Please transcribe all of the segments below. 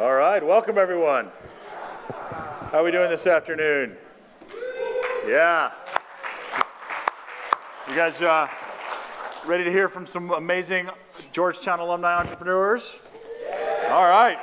All right, welcome everyone. How are we doing this afternoon? Yeah. You guys ready to hear from some amazing Georgetown alumni entrepreneurs? All right,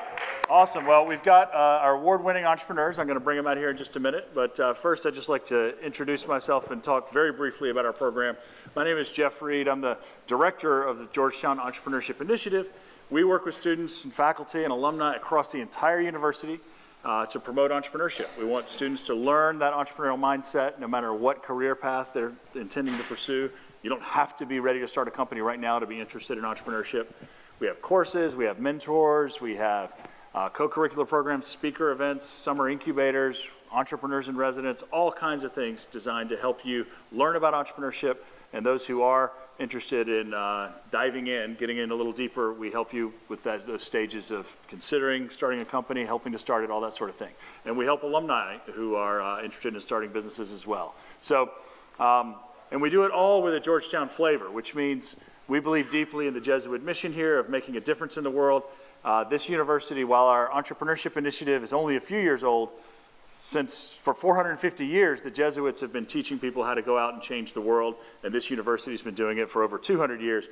awesome. Well, we've got our award-winning entrepreneurs. I'm going to bring them out here in just a minute, but first I'd just like to introduce myself and talk very briefly about our program. My name is Jeff Reed. I'm the director of the Georgetown Entrepreneurship Initiative. We work with students and faculty and alumni across the entire university to promote entrepreneurship. We want students to learn that entrepreneurial mindset no matter what career path they're intending to pursue. You don't have to be ready to start a company right now to be interested in entrepreneurship. We have courses, we have mentors, we have co-curricular programs, speaker events, summer incubators, entrepreneurs in residence, all kinds of things designed to help you learn about entrepreneurship. And those who are interested in diving in, getting in a little deeper, we help you with those stages of considering starting a company, helping to start it, all that sort of thing. And we help alumni who are interested in starting businesses as well. So, and we do it all with a Georgetown flavor, which means we believe deeply in the Jesuit mission here of making a difference in the world. This university, while our entrepreneurship initiative is only a few years old, for 450 years, the Jesuits have been teaching people how to go out and change the world, and this university has been doing it for over 200 years.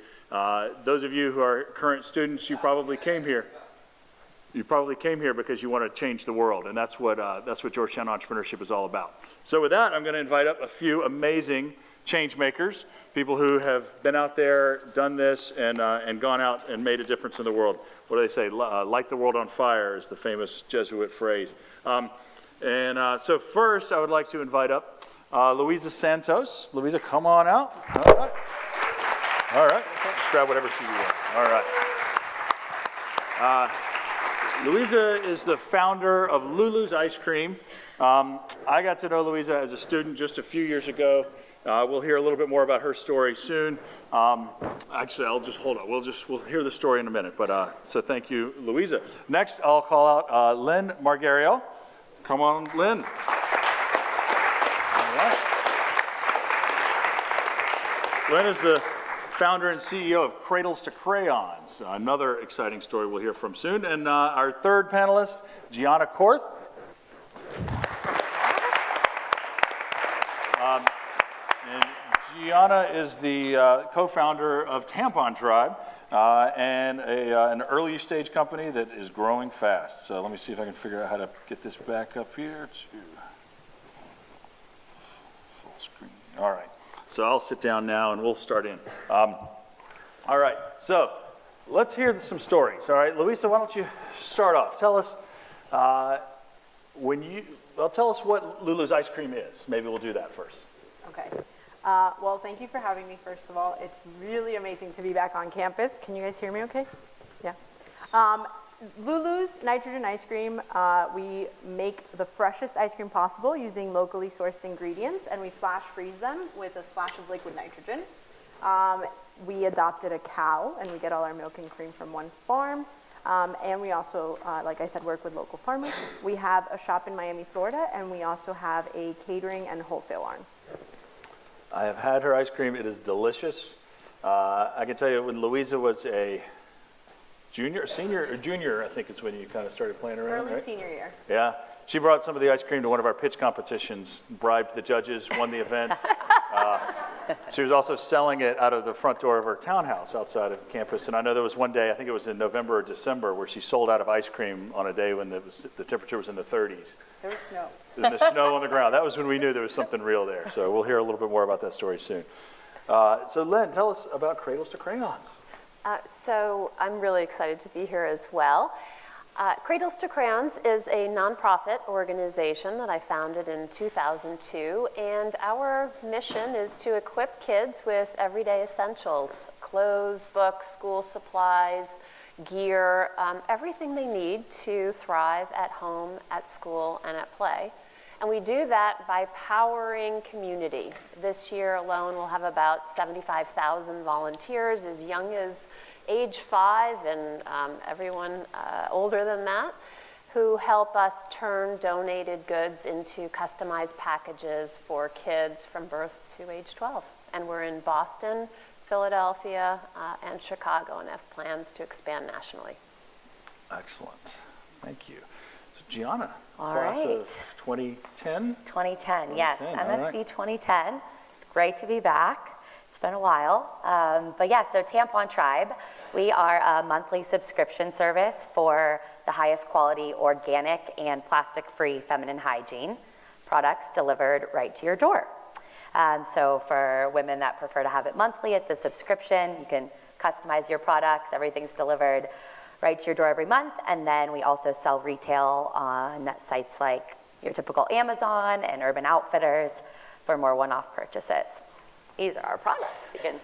Those of you who are current students, you probably came here. You probably came here because you want to change the world, and that's what Georgetown Entrepreneurship is all about. So with that, I'm going to invite up a few amazing change makers, people who have been out there, done this, and gone out and made a difference in the world. What do they say? Light the world on fire is the famous Jesuit phrase. So first, I would like to invite up Louisa Santos. Louisa, come on out. All right. All right. Just grab whatever seat you want. All right. Louisa is the founder of Lulu's Ice Cream. I got to know Louisa as a student just a few years ago. We'll hear a little bit more about her story soon. Actually, I'll just hold on. We'll hear the story in a minute. But so thank you, Louisa. Next, I'll call out Lynn Margario. Come on, Lynn. All right. Lynn is the founder and CEO of Cradles to Crayons, another exciting story we'll hear from soon. And our third panelist, Gianna Korth. And Gianna is the co-founder of Tampon Tribe, and an early stage company that is growing fast. So let me see if I can figure out how to get this back up here to full screen. All right, so I'll sit down now and we'll start in. All right, so let's hear some stories. All right, Louisa, why don't you start off? Tell us tell us what Lulu's Ice Cream is. Maybe we'll do that first. Okay. Well, thank you for having me, first of all. It's really amazing to be back on campus. Can you guys hear me okay? Yeah. Lulu's Nitrogen Ice Cream, we make the freshest ice cream possible using locally sourced ingredients, and we flash freeze them with a splash of liquid nitrogen. We adopted a cow, and we get all our milk and cream from one farm. And we also, like I said, work with local farmers. We have a shop in Miami, Florida, and we also have a catering and wholesale arm. I have had her ice cream. It is delicious. I can tell you when Louisa was a senior, I think is when you kind of started playing around, Early right? senior year. Yeah. She brought some of the ice cream to one of our pitch competitions, bribed the judges, won the event. She was also selling it out of the front door of her townhouse outside of campus. And I know there was one day, I think it was in November or December, where she sold out of ice cream on a day when the temperature was in the 30s. There was snow. And the snow on the ground. That was when we knew there was something real there. So we'll hear a little bit more about that story soon. So Len, tell us about Cradles to Crayons. So I'm really excited to be here as well. Cradles to Crayons is a nonprofit organization that I founded in 2002, and our mission is to equip kids with everyday essentials: clothes, books, school supplies, gear, everything they need to thrive at home, at school, and at play. And we do that by powering community. This year alone, we'll have about 75,000 volunteers as young as age 5 and everyone older than that, who help us turn donated goods into customized packages for kids from birth to age 12. And we're in Boston, Philadelphia, and Chicago, and have plans to expand nationally. Excellent. Thank you. So Gianna, All class right. of 2010? 2010, yes, 2010, all MSB right. 2010. It's great to be back. It's been a while. But yeah, so Tampon Tribe, we are a monthly subscription service for the highest quality organic and plastic-free feminine hygiene products delivered right to your door. So for women that prefer to have it monthly, it's a subscription. You can customize your products. Everything's delivered right to your door every month. And then we also sell retail on sites like your typical Amazon and Urban Outfitters for more one-off purchases. These are our products. You can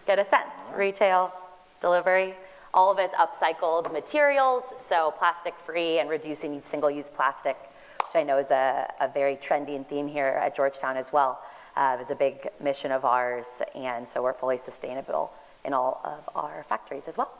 get a sense. Retail, delivery, all of it's upcycled materials, so plastic-free and reducing single-use plastic, which I know is a very trendy theme here at Georgetown as well. It's a big mission of ours, and so we're fully sustainable in all of our factories as well.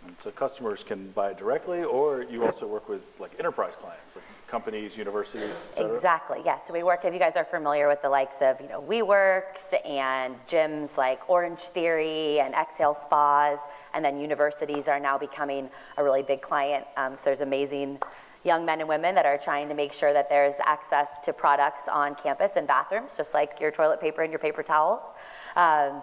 And so customers can buy it directly, or you also work with like enterprise clients, like companies, universities, et cetera? Exactly, yes. So we work, if you guys are familiar with the likes of, WeWorks and gyms like Orange Theory and Exhale Spas, and then universities are now becoming a really big client. So there's amazing young men and women that are trying to make sure that there's access to products on campus and bathrooms, just like your toilet paper and your paper towels.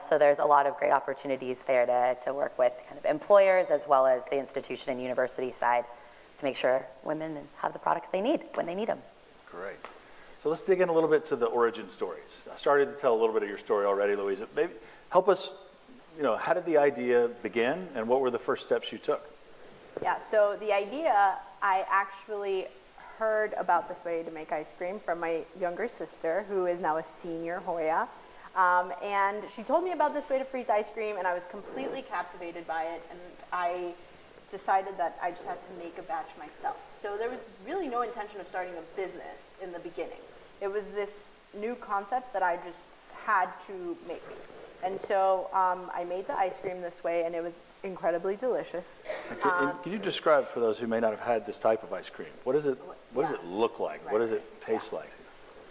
So there's a lot of great opportunities there to work with kind of employers as well as the institution and university side to make sure women have the products they need when they need them. Great. So let's dig in a little bit to the origin stories. I started to tell a little bit of your story already, Louisa. Maybe help us, how did the idea begin and what were the first steps you took? Yeah, so the idea, I actually heard about this way to make ice cream from my younger sister, who is now a senior, Hoya. And she told me about this way to freeze ice cream, and I was completely captivated by it, and I decided that I just had to make a batch myself. So there was really no intention of starting a business in the beginning. It was this new concept that I just had to make. And so I made the ice cream this way, and it was incredibly delicious. Can you describe for those who may not have had this type of ice cream? What does it look like? Right. What does it taste like?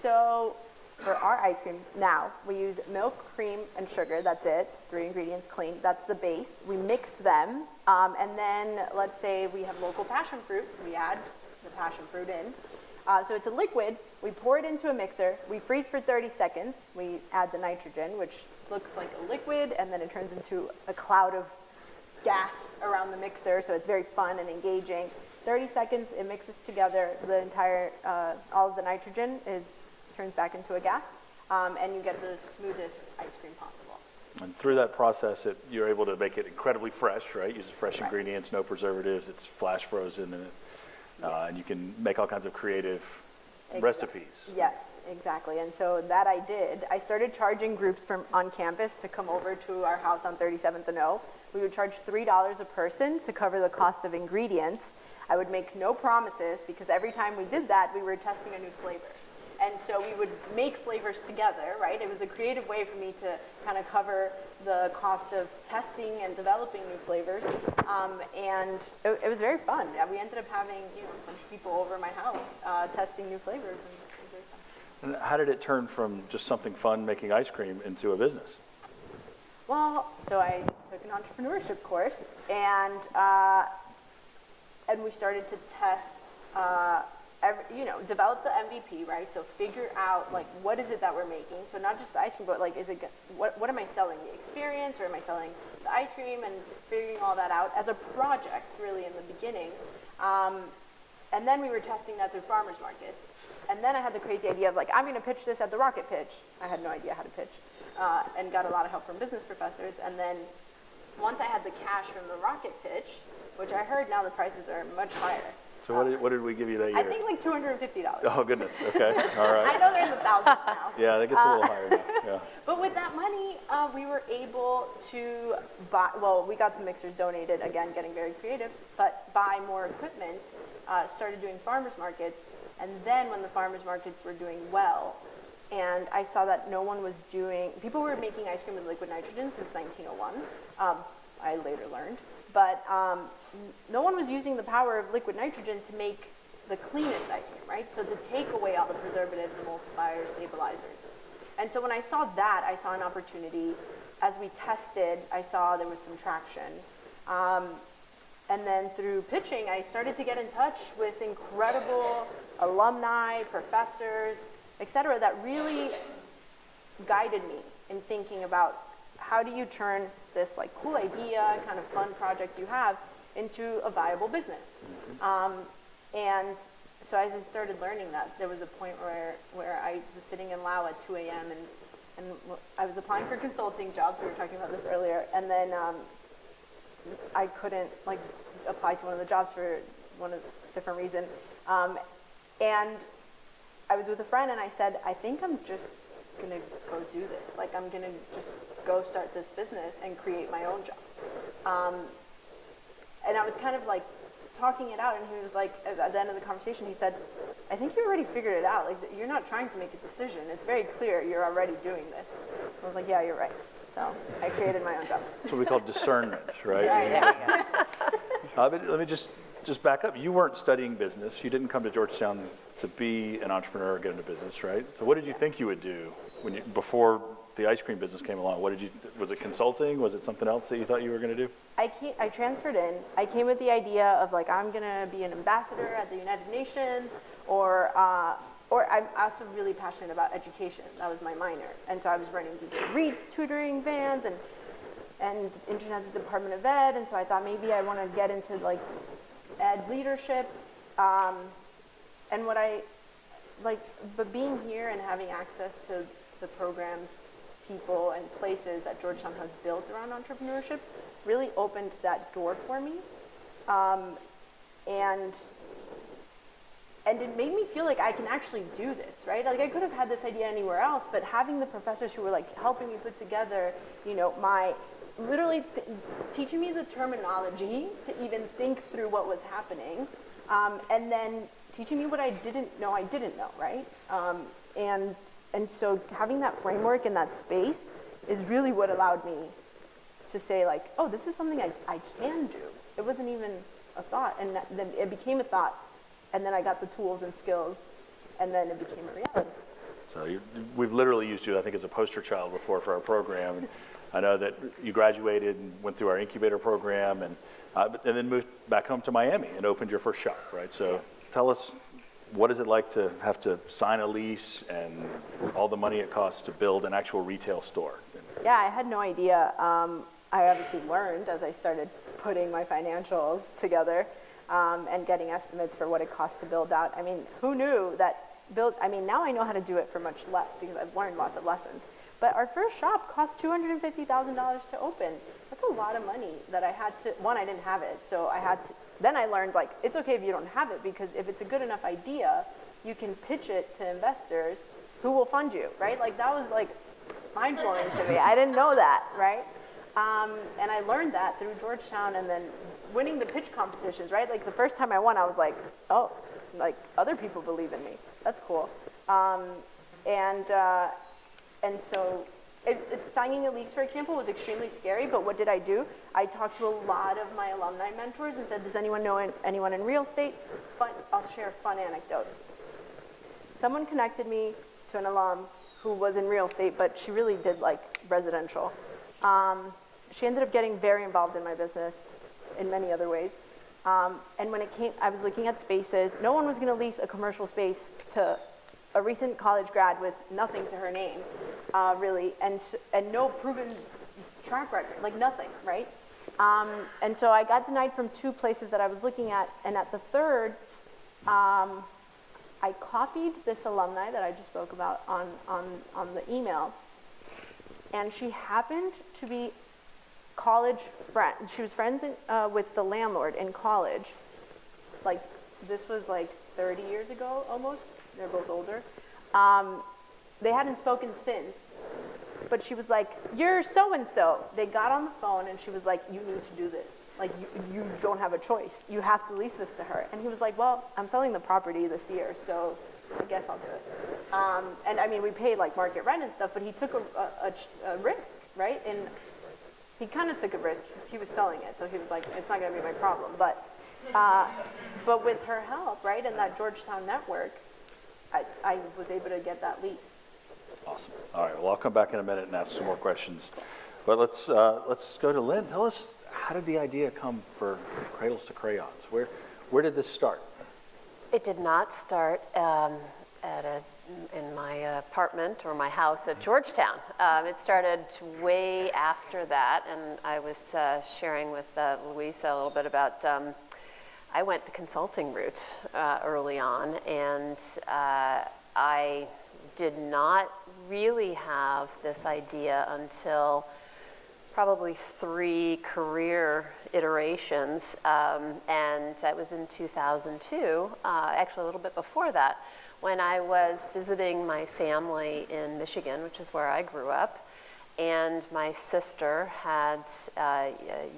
So for our ice cream now, we use milk, cream, and sugar. That's it. 3 ingredients clean. That's the base. We mix them, and then let's say we have local passion fruit. We add the passion fruit in. So it's a liquid. We pour it into a mixer. We freeze for 30 seconds. We add the nitrogen, which looks like a liquid, and then it turns into a cloud of gas around the mixer. So it's very fun and engaging. 30 seconds, it mixes together. The entire, all of the nitrogen turns back into a gas, and you get the smoothest ice cream possible. And through that process, you're able to make it incredibly fresh, right? Uses fresh Right. ingredients, no preservatives. It's flash frozen, and you can make all kinds of creative recipes. Yes, exactly. And so that I did. I started charging groups from on campus to come over to our house on 37th and O. We would charge $3 a person to cover the cost of ingredients. I would make no promises because every time we did that, we were testing a new flavor. And so we would make flavors together, right? It was a creative way for me to kind of cover the cost of testing and developing new flavors. And it was very fun. Yeah, we ended up having a bunch of people over my house testing new flavors. And it was very fun. And how did it turn from just something fun, making ice cream, into a business? Well, so I took an entrepreneurship course, and we started to test, develop the MVP, right? So figure out like what is it that we're making. So not just the ice cream, but like what am I selling? The experience, or am I selling the ice cream? And figuring all that out as a project, really in the beginning. And then we were testing that through farmers markets. And then I had the crazy idea of like, I'm going to pitch this at the Rocket Pitch. I had no idea how to pitch, and got a lot of help from business professors. And then once I had the cash from the Rocket Pitch, which I heard now the prices are much higher. So what did we give you that year? I think like $250. Oh, goodness. Okay. All I right. know there's thousands now. Yeah, that gets a little higher now. Yeah. But with that money, we were able to buy, we got the mixers donated, again, getting very creative, but buy more equipment, started doing farmers markets, and then when the farmers markets were doing well, and I saw that people were making ice cream with liquid nitrogen since 1901, I later learned, but no one was using the power of liquid nitrogen to make the cleanest ice cream, right? So to take away all the preservatives, emulsifiers, stabilizers. And so when I saw that, I saw an opportunity. As we tested, I saw there was some traction. And then through pitching, I started to get in touch with incredible alumni, professors, et cetera, that really guided me in thinking about how do you turn this like cool idea, kind of fun project you have into a viable business. And so as I started learning that, there was a point where I was sitting in Lao at 2 a.m. and I was applying for consulting jobs. We were talking about this earlier. And then I couldn't like apply to one of the jobs for one of different reason. And I was with a friend and I said, I think I'm just gonna go do this. Like I'm gonna just go start this business and create my own job. And I was kind of like talking it out, and he was like, at the end of the conversation, he said, I think you already figured it out. Like you're not trying to make a decision. It's very clear you're already doing this. I was like, yeah, you're right. So I created my own job. That's what we call discernment, right? Yeah. But let me just back up. You weren't studying business. You didn't come to Georgetown to be an entrepreneur or get into business, right? So what did you think you would do before the ice cream business came along? Was it consulting? Was it something else that you thought you were going to do? I transferred in. I came with the idea of like, I'm gonna be an ambassador at the United Nations, or I'm also really passionate about education. That was my minor. And so I was running these Reeds tutoring vans and International Department of Ed. And so I thought maybe I want to get into like ed leadership. And what I like, but being here and having access to the programs, people, and places that Georgetown has built around entrepreneurship really opened that door for me. And it made me feel like I can actually do this, right? Like I could have had this idea anywhere else, but having the professors who were like helping me put together, you know, teaching me the terminology to even think through what was happening, and then teaching me what I didn't know, right? And so having that framework and that space is really what allowed me to say like, oh, this is something I can do. It wasn't even a thought, and then it became a thought, and then I got the tools and skills, and then it became a reality. So we've literally used you, I think, as a poster child before for our program. I know that you graduated and went through our incubator program, and then moved back home to Miami and opened your first shop, right? So tell us, what is it like to have to sign a lease and all the money it costs to build an actual retail store? Yeah, I had no idea. I obviously learned as I started putting my financials together and getting estimates for what it costs to build out. I mean, who knew that now I know how to do it for much less because I've learned lots of lessons. But our first shop cost $250,000 to open. That's a lot of money that I had to, one, I didn't have it, so I had to, then I learned like, it's okay if you don't have it, because if it's a good enough idea, you can pitch it to investors who will fund you, right? Like that was like mind-blowing to me. I didn't know that, right? And I learned that through Georgetown, and then winning the pitch competitions, right? Like the first time I won, I was like, oh, like other people believe in me. That's cool. And so signing a lease, for example, was extremely scary, but what did I do? I talked to a lot of my alumni mentors and said, does anyone know anyone in real estate? I'll share a fun anecdote. Someone connected me to an alum who was in real estate, but she really did like residential. She ended up getting very involved in my business in many other ways. And when it came, I was looking at spaces. No one was going to lease a commercial space to a recent college grad with nothing to her name, really, and no proven track record, like nothing, right? And so I got denied from 2 places that I was looking at, and at the third, I copied this alumni that I just spoke about on the email, and she happened to be college friend. She was friends with the landlord in college. Like this was like 30 years ago almost. They're both older. They hadn't spoken since, but she was like, you're so-and-so. They got on the phone and she was like, you need to do this. Like you don't have a choice. You have to lease this to her. And he was like, well, I'm selling the property this year, so I guess I'll do it. And I mean, we paid like market rent and stuff, but he took a risk, right? And he kind of took a risk because he was selling it. So he was like, it's not going to be my problem. But with her help, right, and that Georgetown network, I was able to get that lease. Awesome. All right. Well, I'll come back in a minute and ask some more questions. But let's go to Lynn. Tell us, how did the idea come for Cradles to Crayons? Where did this start? It did not start in my apartment or my house at Georgetown. It started way after that, and I was sharing with Louisa a little bit about, I went the consulting route early on, and I did not really have this idea until probably 3 career iterations, and that was in 2002, actually a little bit before that, when I was visiting my family in Michigan, which is where I grew up, and my sister had a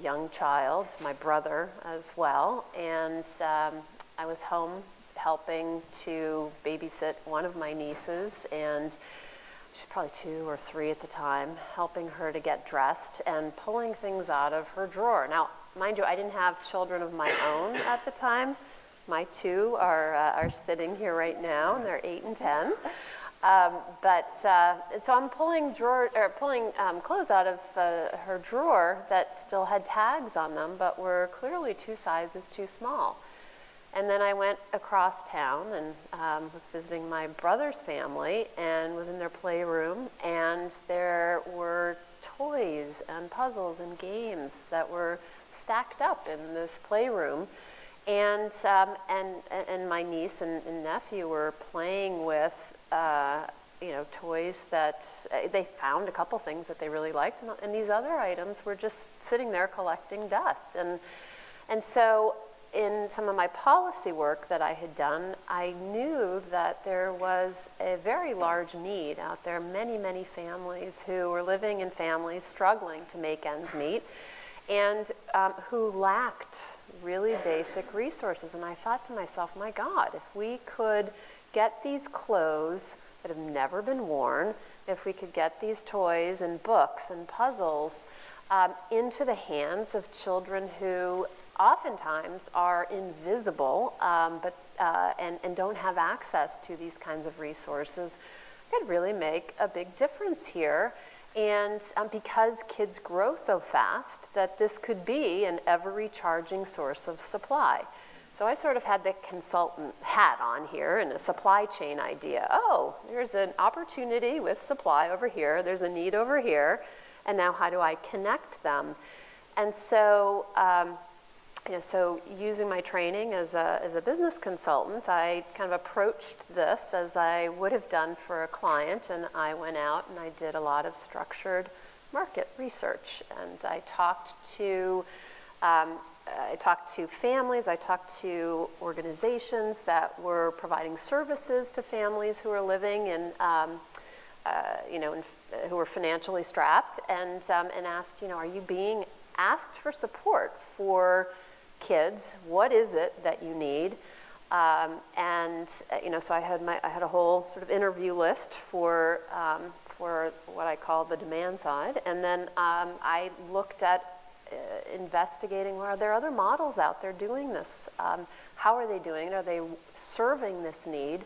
young child, my brother as well, and I was home helping to babysit one of my nieces, and she's probably 2 or 3 at the time, helping her to get dressed and pulling things out of her drawer. Now, mind you, I didn't have children of my own at the time. My 2 are sitting here right now, and they're 8 and 10. So I'm pulling clothes out of her drawer that still had tags on them, but were clearly 2 sizes too small. And then I went across town and was visiting my brother's family and was in their playroom, and there were toys and puzzles and games that were stacked up in this playroom. And my niece and nephew were playing with toys that they found a couple things that they really liked, and these other items were just sitting there collecting dust. And so in some of my policy work that I had done, I knew that there was a very large need out there, many, many families who were living in families struggling to make ends meet, and who lacked really basic resources. And I thought to myself, my God, if we could get these clothes that have never been worn, if we could get these toys and books and puzzles into the hands of children who oftentimes are invisible and don't have access to these kinds of resources, could really make a big difference here. And because kids grow so fast, that this could be an ever-recharging source of supply. So I sort of had the consultant hat on here and a supply chain idea. Oh, there's an opportunity with supply over here, there's a need over here, and now how do I connect them? And so, so using my training as a business consultant, I kind of approached this as I would have done for a client, and I went out and I did a lot of structured market research, and I talked to families, I talked to organizations that were providing services to families who are living in, who were financially strapped, and asked, are you being asked for support for kids? What is it that you need? So I had a whole sort of interview list for what I call the demand side, and then I looked at investigating, well, are there other models out there doing this? How are they doing it? Are they serving this need?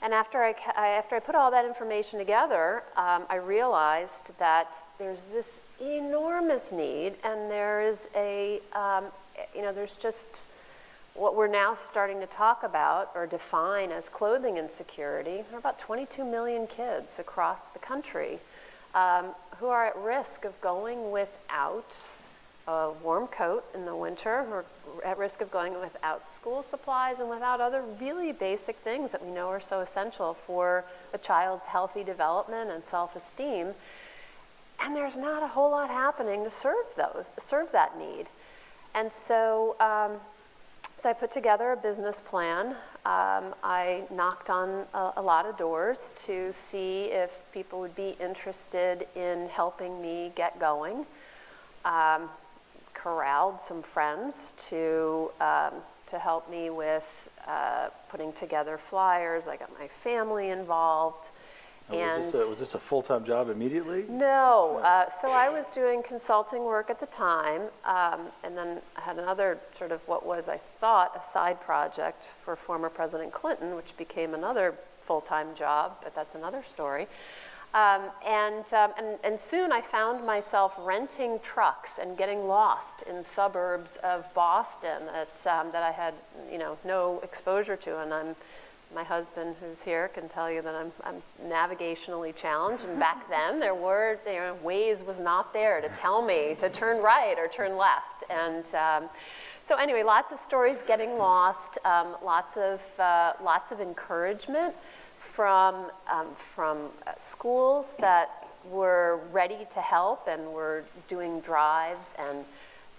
And after I put all that information together, I realized that there's this enormous need, and there is there's just what we're now starting to talk about or define as clothing insecurity. There are about 22 million kids across the country who are at risk of going without a warm coat in the winter, who are at risk of going without school supplies and without other really basic things that we know are so essential for a child's healthy development and self-esteem. And there's not a whole lot happening to serve that need. And so, so I put together a business plan. I knocked on a lot of doors to see if people would be interested in helping me get going. Corralled some friends to help me with putting together flyers. I got my family involved. Was this a full-time job immediately? No. So I was doing consulting work at the time, and then I had another sort of what was, I thought, a side project for former President Clinton, which became another full-time job, but that's another story. And soon I found myself renting trucks and getting lost in suburbs of Boston that I had, no exposure to. And my husband, who's here, can tell you that I'm navigationally challenged. And back then, Waze was not there to tell me to turn right or turn left. And so anyway, lots of stories getting lost, lots of encouragement from schools that were ready to help and were doing drives, and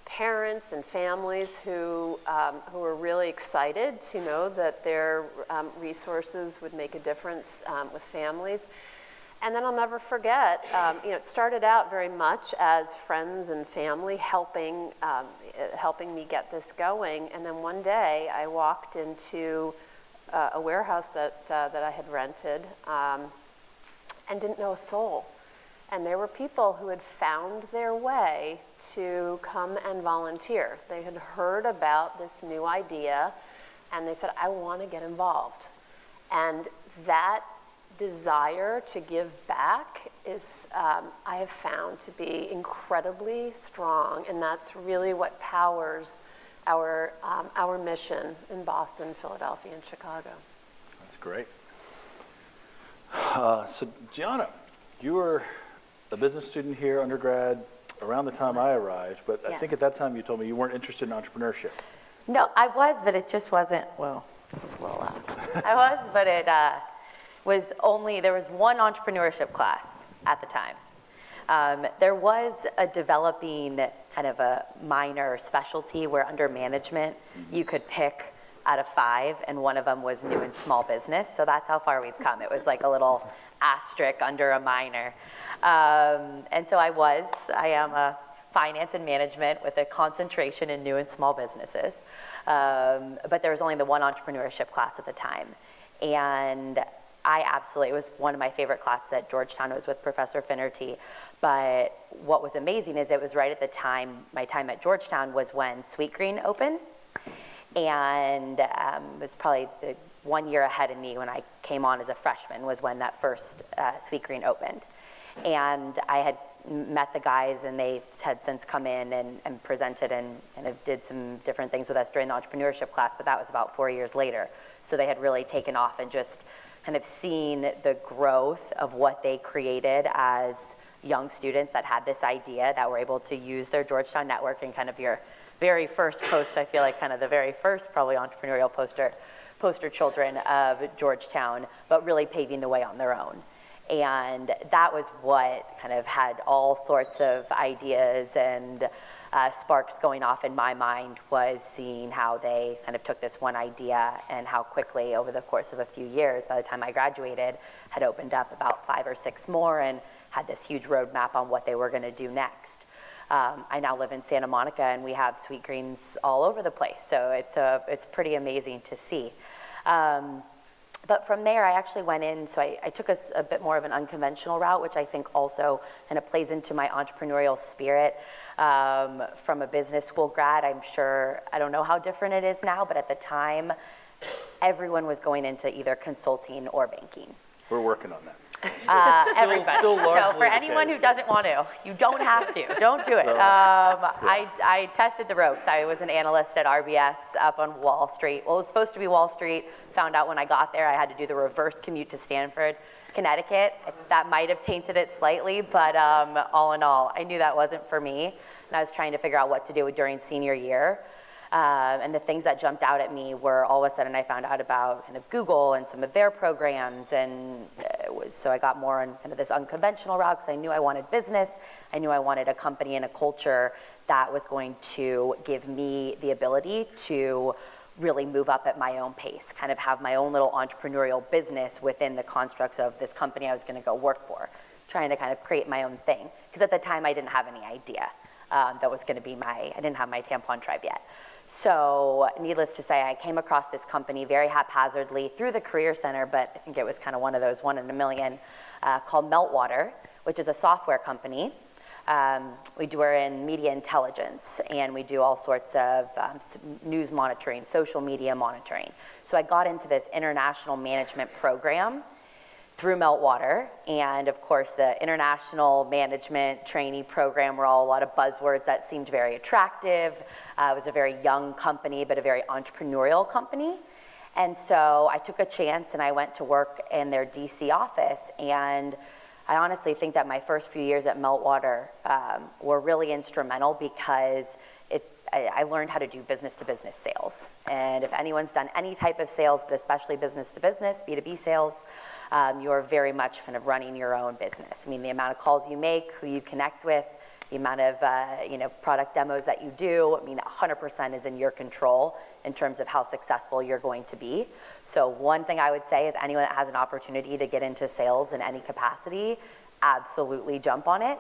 parents and families who were really excited to know that their resources would make a difference with families. And then I'll never forget, it started out very much as friends and family helping me get this going. And then one day I walked into a warehouse that I had rented and didn't know a soul. And there were people who had found their way to come and volunteer. They had heard about this new idea, and they said, I want to get involved. And that desire to give back is, I have found to be incredibly strong, and that's really what powers our mission in Boston, Philadelphia, and Chicago. That's great. So Gianna, you were a business student here, undergrad, around the time I arrived, but I think at that time you told me you weren't interested in entrepreneurship. No, I was, but it just wasn't, well, this is a little loud. I was, but it was only, there was one entrepreneurship class at the time. There was a developing kind of a minor specialty where under management you could pick out of 5, and one of them was new and small business. So that's how far we've come. It was like a little asterisk under a minor. And so I am a finance and management with a concentration in new and small businesses. But there was only the one entrepreneurship class at the time. And it was one of my favorite classes at Georgetown. It was with Professor Finnerty. But what was amazing is it was right at the time, my time at Georgetown was when Sweetgreen opened. And it was probably the 1 year ahead of me when I came on as a freshman was when that first Sweetgreen opened. And I had met the guys, and they had since come in and presented and did some different things with us during the entrepreneurship class, but that was about 4 years later. So they had really taken off and just kind of seen the growth of what they created as young students that had this idea, that were able to use their Georgetown network, and kind of your very first post, I feel like kind of the very first probably entrepreneurial poster children of Georgetown, but really paving the way on their own. And that was what kind of had all sorts of ideas and sparks going off in my mind, was seeing how they kind of took this one idea and how quickly over the course of a few years, by the time I graduated, had opened up about 5 or 6 more and had this huge roadmap on what they were going to do next. I now live in Santa Monica, and we have Sweetgreens all over the place, so it's pretty amazing to see. But from there, I actually went in, so I took a bit more of an unconventional route, which I think also kind of plays into my entrepreneurial spirit. From a business school grad, I don't know how different it is now, but at the time, everyone was going into either consulting or banking. We're working on that. Everybody. Still so for anyone who doesn't want to, you don't have to. Don't do it. I tested the ropes. I was an analyst at RBS up on Wall Street. Well, it was supposed to be Wall Street. Found out when I got there I had to do the reverse commute to Stanford, Connecticut. That might have tainted it slightly, but all in all, I knew that wasn't for me. And I was trying to figure out what to do during senior year. And the things that jumped out at me were, all of a sudden I found out about kind of Google and some of their programs, and so I got more on kind of this unconventional route, because I knew I wanted business. I knew I wanted a company and a culture that was going to give me the ability to really move up at my own pace, kind of have my own little entrepreneurial business within the constructs of this company I was going to go work for, trying to kind of create my own thing. Because at the time I didn't have any idea that was going to be I didn't have my Tampon Tribe yet. So needless to say, I came across this company very haphazardly through the Career Center, but I think it was kind of one of those 1 in a million, called Meltwater, which is a software company. We're in media intelligence, and we do all sorts of news monitoring, social media monitoring. So I got into this international management program through Meltwater, and of course the international management trainee program were all a lot of buzzwords that seemed very attractive. It was a very young company, but a very entrepreneurial company. And so I took a chance and I went to work in their DC office, and I honestly think that my first few years at Meltwater were really instrumental because I learned how to do business-to-business sales. And if anyone's done any type of sales, but especially business-to-business, B2B sales, you're very much kind of running your own business. I mean, the amount of calls you make, who you connect with, the amount of product demos that you do, I mean, 100% is in your control in terms of how successful you're going to be. So one thing I would say is anyone that has an opportunity to get into sales in any capacity, absolutely jump on it.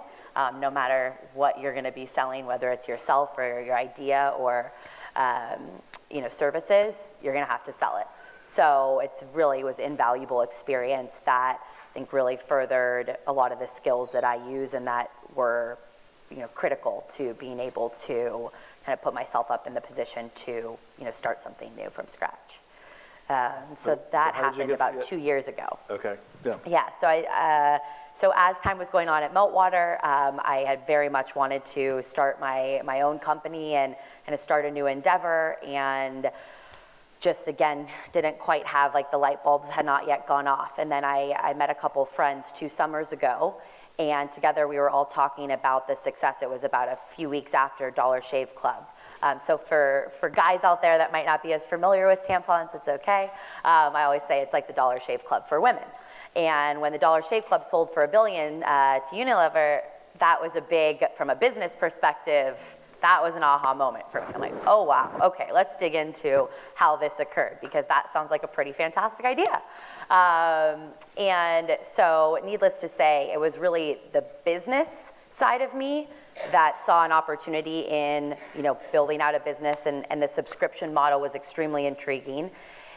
No matter what you're going to be selling, whether it's yourself or your idea or services, you're going to have to sell it. So it's really was invaluable experience that I think really furthered a lot of the skills that I use and that were critical to being able to kind of put myself up in the position to start something new from scratch. So that happened about 2 years ago. Okay. Yeah. Yeah. So as time was going on at Meltwater, I had very much wanted to start my own company and kind of start a new endeavor, and just again didn't quite have, like, the light bulbs had not yet gone off. And then I met a couple friends 2 summers ago, and together we were all talking about the success. It was about a few weeks after Dollar Shave Club. So for guys out there that might not be as familiar with tampons, it's okay. I always say it's like the Dollar Shave Club for women. And when the Dollar Shave Club sold for $1 billion to Unilever, that was a big, from a business perspective, that was an aha moment for me. I'm like, oh wow, okay, let's dig into how this occurred, because that sounds like a pretty fantastic idea. And so needless to say, it was really the business side of me that saw an opportunity in building out a business, and the subscription model was extremely intriguing.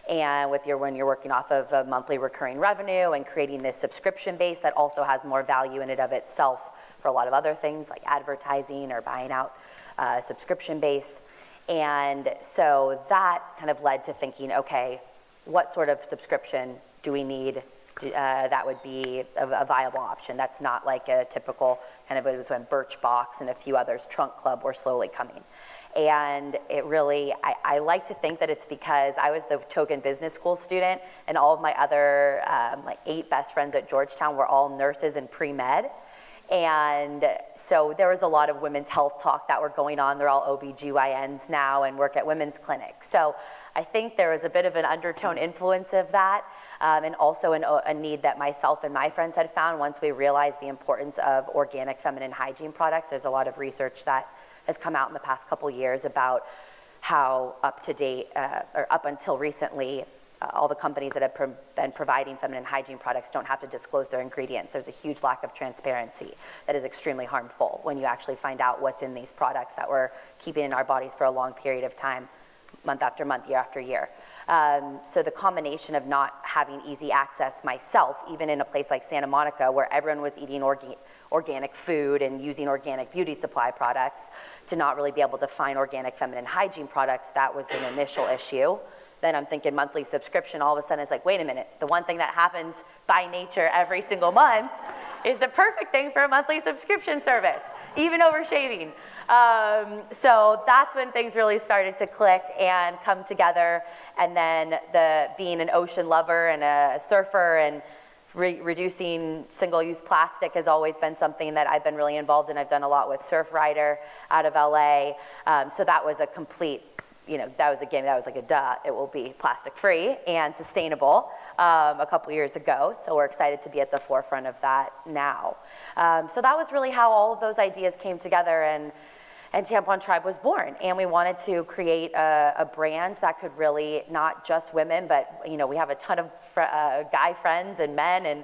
And when you're working off of a monthly recurring revenue and creating this subscription base that also has more value in and of itself for a lot of other things like advertising or buying out subscription base. And so that kind of led to thinking, okay, what sort of subscription do we need that would be a viable option? That's not like a typical kind of, it was when Birchbox and a few others, Trunk Club, were slowly coming. And it really, I like to think that it's because I was the token business school student, and all of my other like 8 best friends at Georgetown were all nurses and pre-med. And so there was a lot of women's health talk that were going on. They're all OBGYNs now and work at women's clinics. So I think there was a bit of an undertone influence of that, and also a need that myself and my friends had found once we realized the importance of organic feminine hygiene products. There's a lot of research that has come out in the past couple years about how up to date, or up until recently, all the companies that have been providing feminine hygiene products don't have to disclose their ingredients. There's a huge lack of transparency that is extremely harmful when you actually find out what's in these products that we're keeping in our bodies for a long period of time, month after month, year after year. So the combination of not having easy access myself, even in a place like Santa Monica where everyone was eating organic food and using organic beauty supply products, to not really be able to find organic feminine hygiene products, that was an initial issue. Then I'm thinking monthly subscription, all of a sudden it's like, wait a minute, the one thing that happens by nature every single month is the perfect thing for a monthly subscription service, even over shaving. So that's when things really started to click and come together. And then being an ocean lover and a surfer and reducing single-use plastic has always been something that I've been really involved in. I've done a lot with Surf Rider out of LA. So that was a complete, that was a game that was like a duh, it will be plastic-free and sustainable a couple years ago. So we're excited to be at the forefront of that now. So that was really how all of those ideas came together, and Tampon Tribe was born. And we wanted to create a brand that could really, not just women, but we have a ton of guy friends and men and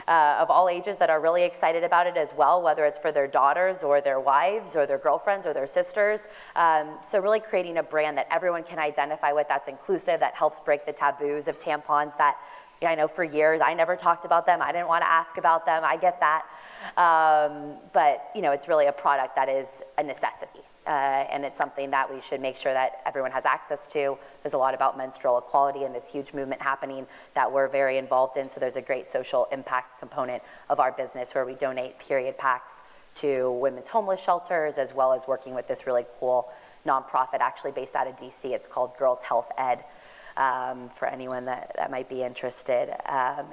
of all ages that are really excited about it as well, whether it's for their daughters or their wives or their girlfriends or their sisters. So really creating a brand that everyone can identify with, that's inclusive, that helps break the taboos of tampons that, I know for years I never talked about them. I didn't want to ask about them. I get that. But it's really a product that is a necessity. and it's something that we should make sure that everyone has access to. There's a lot about menstrual equality and this huge movement happening that we're very involved in, so there's a great social impact component of our business where we donate period packs to women's homeless shelters, as well as working with this really cool nonprofit actually based out of DC. It's called Girls Health Ed, for anyone that might be interested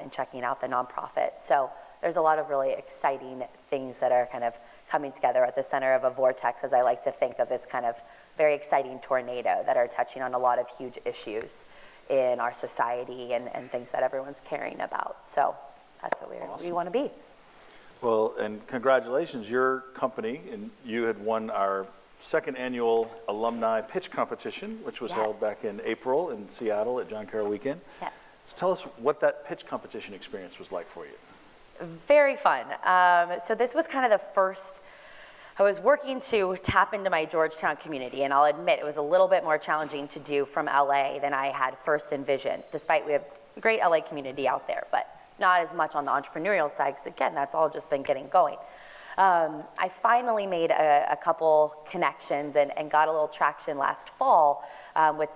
in checking out the nonprofit. So there's a lot of really exciting things that are kind of coming together at the center of a vortex, as I like to think of this kind of very exciting tornado that are touching on a lot of huge issues in our society and things that everyone's caring about. So that's what we want to be. Well, and congratulations, your company, and you had won our second annual alumni pitch competition, which was held back in April in Seattle at John Carroll Weekend. Yes. So tell us what that pitch competition experience was like for you. Very fun. So this was kind of the first, I was working to tap into my Georgetown community, and I'll admit it was a little bit more challenging to do from LA than I had first envisioned, despite we have a great LA community out there, but not as much on the entrepreneurial side, because again, that's all just been getting going. I finally made a couple connections and got a little traction last fall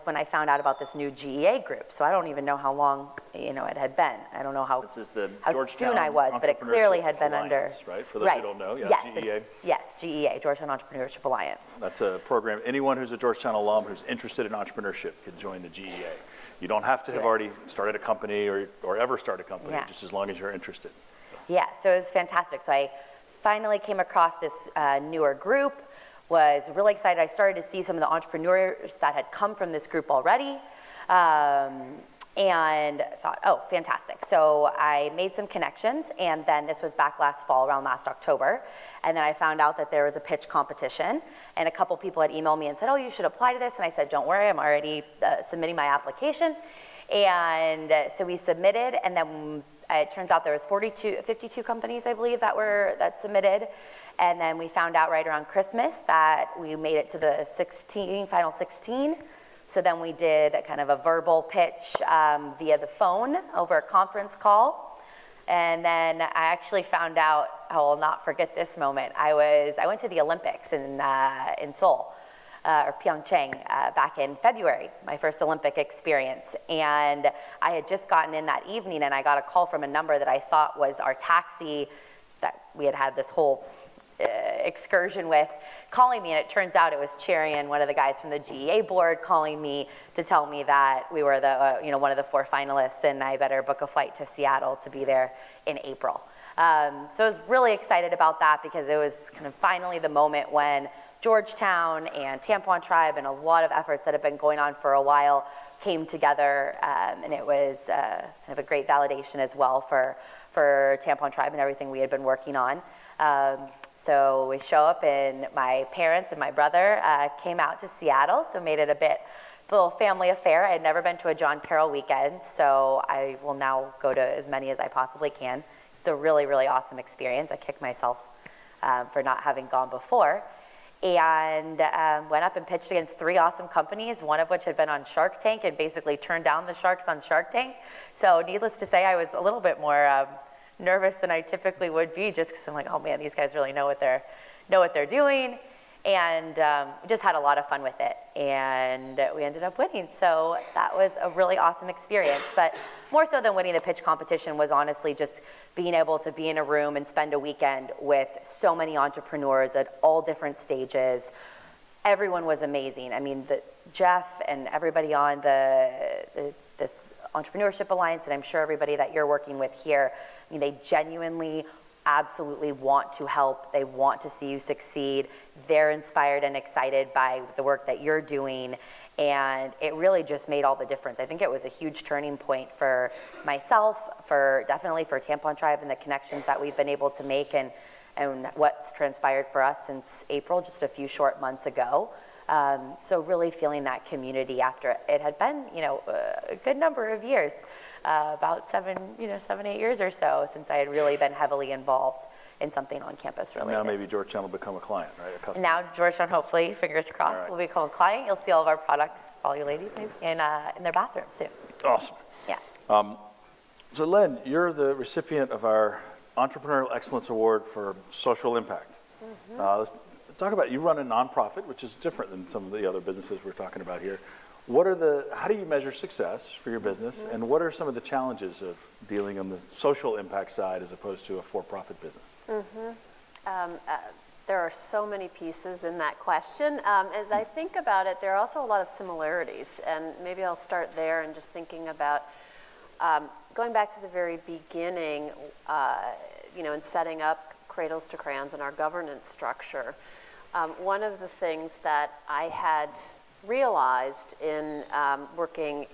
when I found out about this new GEA group. So I don't even know how long it had been. I don't know how soon I was, but it clearly had been under. Right, for those who don't know, GEA. Yes, GEA, Georgetown Entrepreneurship Alliance. That's a program. Anyone who's a Georgetown alum who's interested in entrepreneurship can join the GEA. You don't have to have already started a company or ever start a company, just as long as you're interested. Yeah, so it was fantastic. So I finally came across this newer group, was really excited. I started to see some of the entrepreneurs that had come from this group already, and thought, oh, fantastic. So I made some connections, and then this was back last fall, around last October, and then I found out that there was a pitch competition, and a couple people had emailed me and said, oh, you should apply to this, and I said, don't worry, I'm already submitting my application. And so we submitted, and then it turns out there was 52 companies, I believe, that submitted. And then we found out right around Christmas that we made it to the final 16. So then we did a kind of a verbal pitch via the phone over a conference call. And then I actually found out, I will not forget this moment. I went to the Olympics in Seoul. Or Pyeongchang back in February, my first Olympic experience. And I had just gotten in that evening, and I got a call from a number that I thought was our taxi that we had this whole excursion with, calling me, and it turns out it was Cherian, one of the guys from the GEA board, calling me to tell me that we were the one of the 4 finalists, and I better book a flight to Seattle to be there in April. So I was really excited about that, because it was kind of finally the moment when Georgetown and Tampon Tribe and a lot of efforts that have been going on for a while came together, and it was kind of a great validation as well for Tampon Tribe and everything we had been working on. So we show up, and my parents and my brother came out to Seattle, so made it a little family affair. I had never been to a John Carroll weekend, so I will now go to as many as I possibly can. It's a really, really awesome experience. I kick myself for not having gone before. And went up and pitched against 3 awesome companies, one of which had been on Shark Tank and basically turned down the sharks on Shark Tank. So needless to say, I was a little bit more nervous than I typically would be, just because I'm like, oh man, these guys really know what they're doing. And just had a lot of fun with it, and we ended up winning. So that was a really awesome experience. But more so than winning the pitch competition was honestly just being able to be in a room and spend a weekend with so many entrepreneurs at all different stages. Everyone was amazing. I mean, Jeff and everybody on this Entrepreneurship Alliance, and I'm sure everybody that you're working with here, I mean, they genuinely absolutely want to help. They want to see you succeed. They're inspired and excited by the work that you're doing, and it really just made all the difference. I think it was a huge turning point for myself, definitely for Tampon Tribe and the connections that we've been able to make, and what's transpired for us since April, just a few short months ago. So really feeling that community after it had been, a good number of years. About 7, 8 years or so since I had really been heavily involved in something on campus related. Now maybe Georgetown will become a client, right? A customer. Now Georgetown, hopefully, fingers crossed, will become a client. You'll see all of our products, all you ladies, maybe, in their bathrooms soon. Awesome. Yeah. So Len, you're the recipient of our Entrepreneurial Excellence Award for Social Impact. talk about, you run a nonprofit, which is different than some of the other businesses we're talking about here. How do you measure success for your business, and what are some of the challenges of dealing on the social impact side as opposed to a for-profit business? There are so many pieces in that question. As I think about it, there are also a lot of similarities, and maybe I'll start there and just thinking about going back to the very beginning, in setting up Cradles to Crayons and our governance structure. One of the things that I had realized in working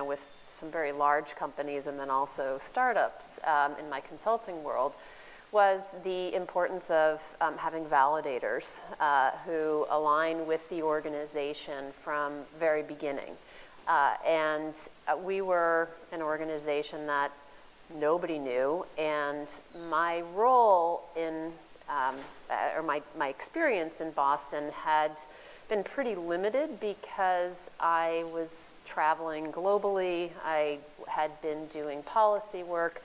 with some very large companies and then also startups in my consulting world was the importance of having validators who align with the organization from very beginning. And we were an organization that nobody knew, and my role or my experience in Boston had been pretty limited because I was traveling globally, I had been doing policy work,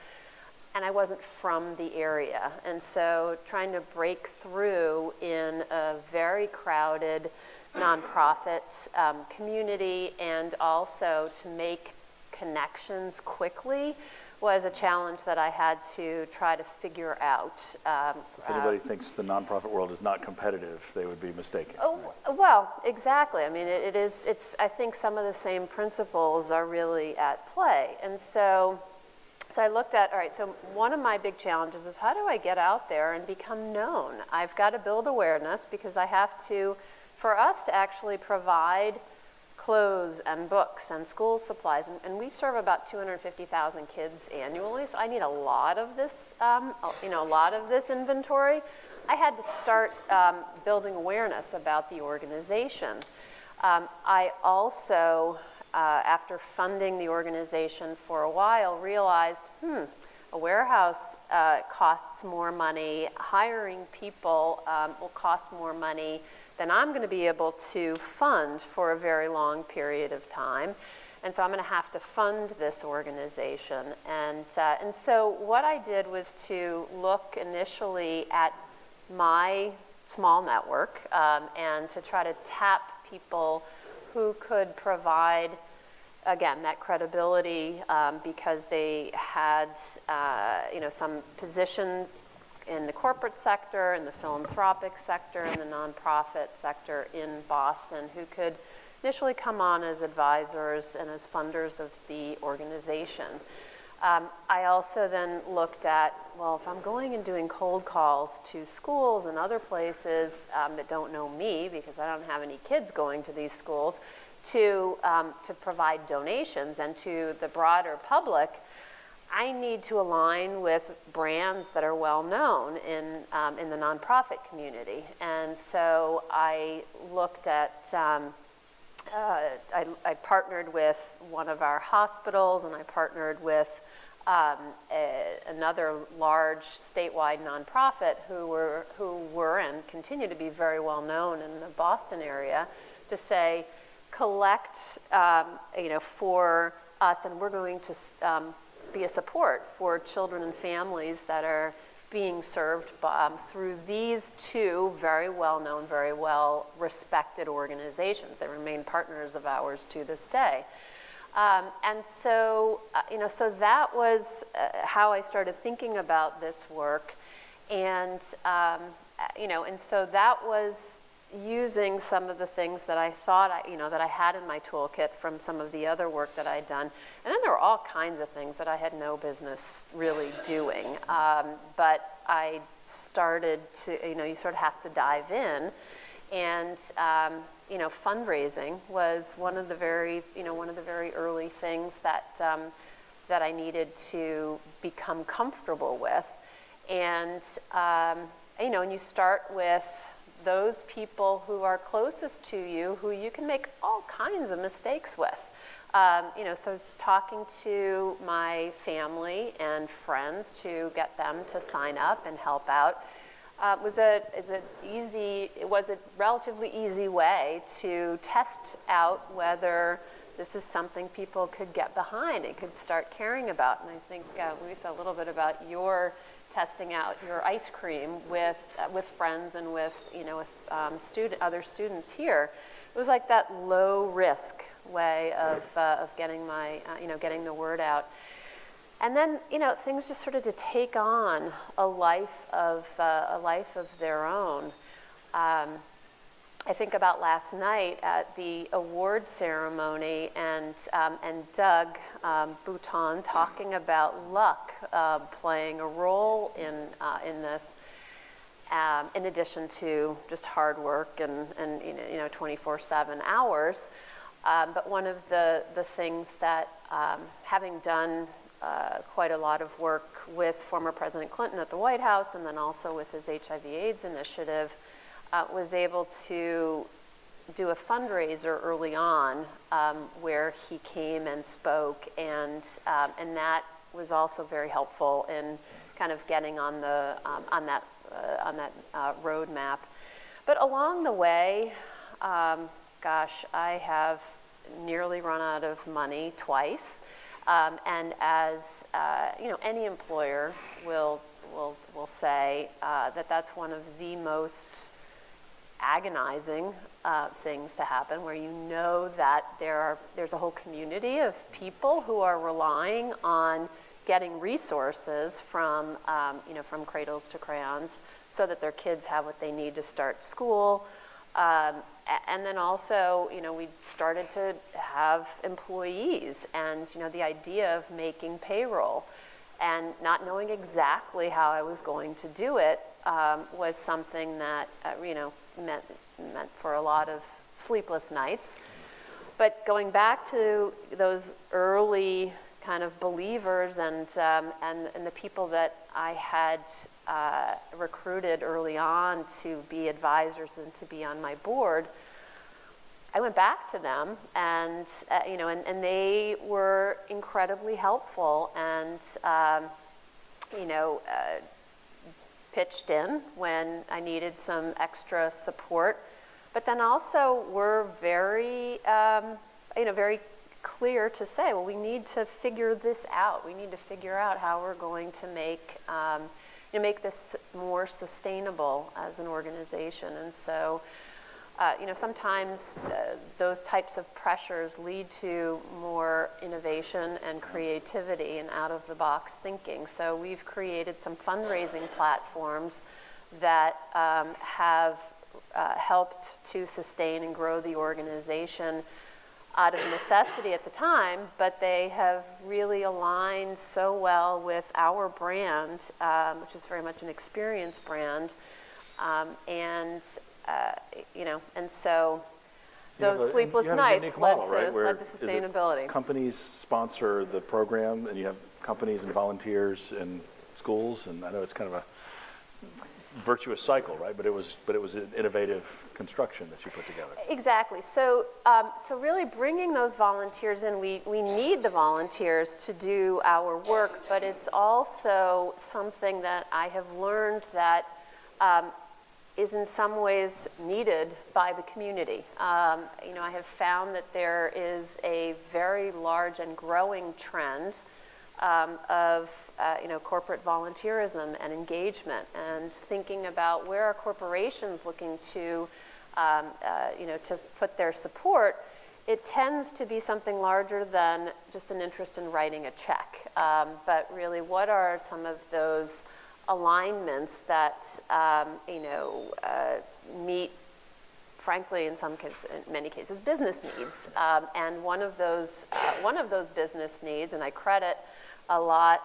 and I wasn't from the area. And so trying to break through in a very crowded nonprofit community and also to make connections quickly was a challenge that I had to try to figure out. If anybody thinks the nonprofit world is not competitive, they would be mistaken. Oh, well, exactly. I mean, it's, I think some of the same principles are really at play. And so I looked at, all right, so one of my big challenges is how do I get out there and become known? I've got to build awareness because I have to, for us to actually provide clothes and books and school supplies, and we serve about 250,000 kids annually, so I need a lot of this, a lot of this inventory. I had to start building awareness about the organization. I also, after funding the organization for a while, realized, a warehouse costs more money, hiring people will cost more money than I'm going to be able to fund for a very long period of time. And so I'm going to have to fund this organization. And so what I did was to look initially at my small network and to try to tap people who could provide, again, that credibility because they had, some position in the corporate sector, in the philanthropic sector, in the nonprofit sector in Boston, who could initially come on as advisors and as funders of the organization. I also then looked at, well, if I'm going and doing cold calls to schools and other places that don't know me, because I don't have any kids going to these schools, to provide donations and to the broader public, I need to align with brands that are well known in the nonprofit community. And so I looked at, I partnered with one of our hospitals, and I partnered with another large statewide nonprofit who were and continue to be very well known in the Boston area, to say, collect, for us, and we're going to be a support for children and families that are being served through these two very well-known, very well-respected organizations. They remain partners of ours to this day. And so, so that was how I started thinking about this work. And, and so that was using some of the things that I thought, that I had in my toolkit from some of the other work that I'd done. And then there were all kinds of things that I had no business really doing. But I started to, you sort of have to dive in. And, fundraising was one of the very early things that I needed to become comfortable with. And, and you start with those people who are closest to you, who you can make all kinds of mistakes with. So talking to my family and friends to get them to sign up and help out was a relatively easy way to test out whether this is something people could get behind and could start caring about. And I think we saw a little bit about your testing out your ice cream with friends and with other students here. It was like that low risk way of getting getting the word out. And then things just started to take on a life of their own. I think about last night at the award ceremony and Doug Bouton talking about luck playing a role in this, in addition to just hard work and 24/7 hours. But one of the things that, having done quite a lot of work with former President Clinton at the White House and then also with his HIV/AIDS initiative, was able to do a fundraiser early on where he came and spoke, and that was also very helpful in kind of getting on that roadmap. But along the way, gosh, I have nearly run out of money twice, and as any employer will say that's one of the most agonizing things to happen, where that there's a whole community of people who are relying on getting resources from Cradles to Crayons so that their kids have what they need to start school. And then also, we started to have employees, and the idea of making payroll and not knowing exactly how I was going to do it was something that meant for a lot of sleepless nights. But going back to those early kind of believers and the people that I had recruited early on to be advisors and to be on my board, I went back to them, and and they were incredibly helpful, and pitched in when I needed some extra support, but then also were very very clear to say, well, we need to figure this out. We need to figure out how we're going to make this more sustainable as an organization. And so sometimes those types of pressures lead to more innovation and creativity and out-of-the-box thinking. So we've created some fundraising platforms that have helped to sustain and grow the organization out of necessity at the time, but they have really aligned so well with our brand, which is very much an experience brand, and so those sleepless nights led to sustainability. Companies sponsor the program, and you have companies and volunteers and schools, and I know it's kind of a virtuous cycle, right? But it was an innovative construction that you put together. Exactly. So really bringing those volunteers in, we need the volunteers to do our work, but it's also something that I have learned that is in some ways needed by the community. I have found that there is a very large and growing trend of corporate volunteerism and engagement, and thinking about where are corporations looking to to put their support. It tends to be something larger than just an interest in writing a check, but really, what are some of those alignments that meet, frankly, in many cases, business needs. And one of those business needs, and I credit a lot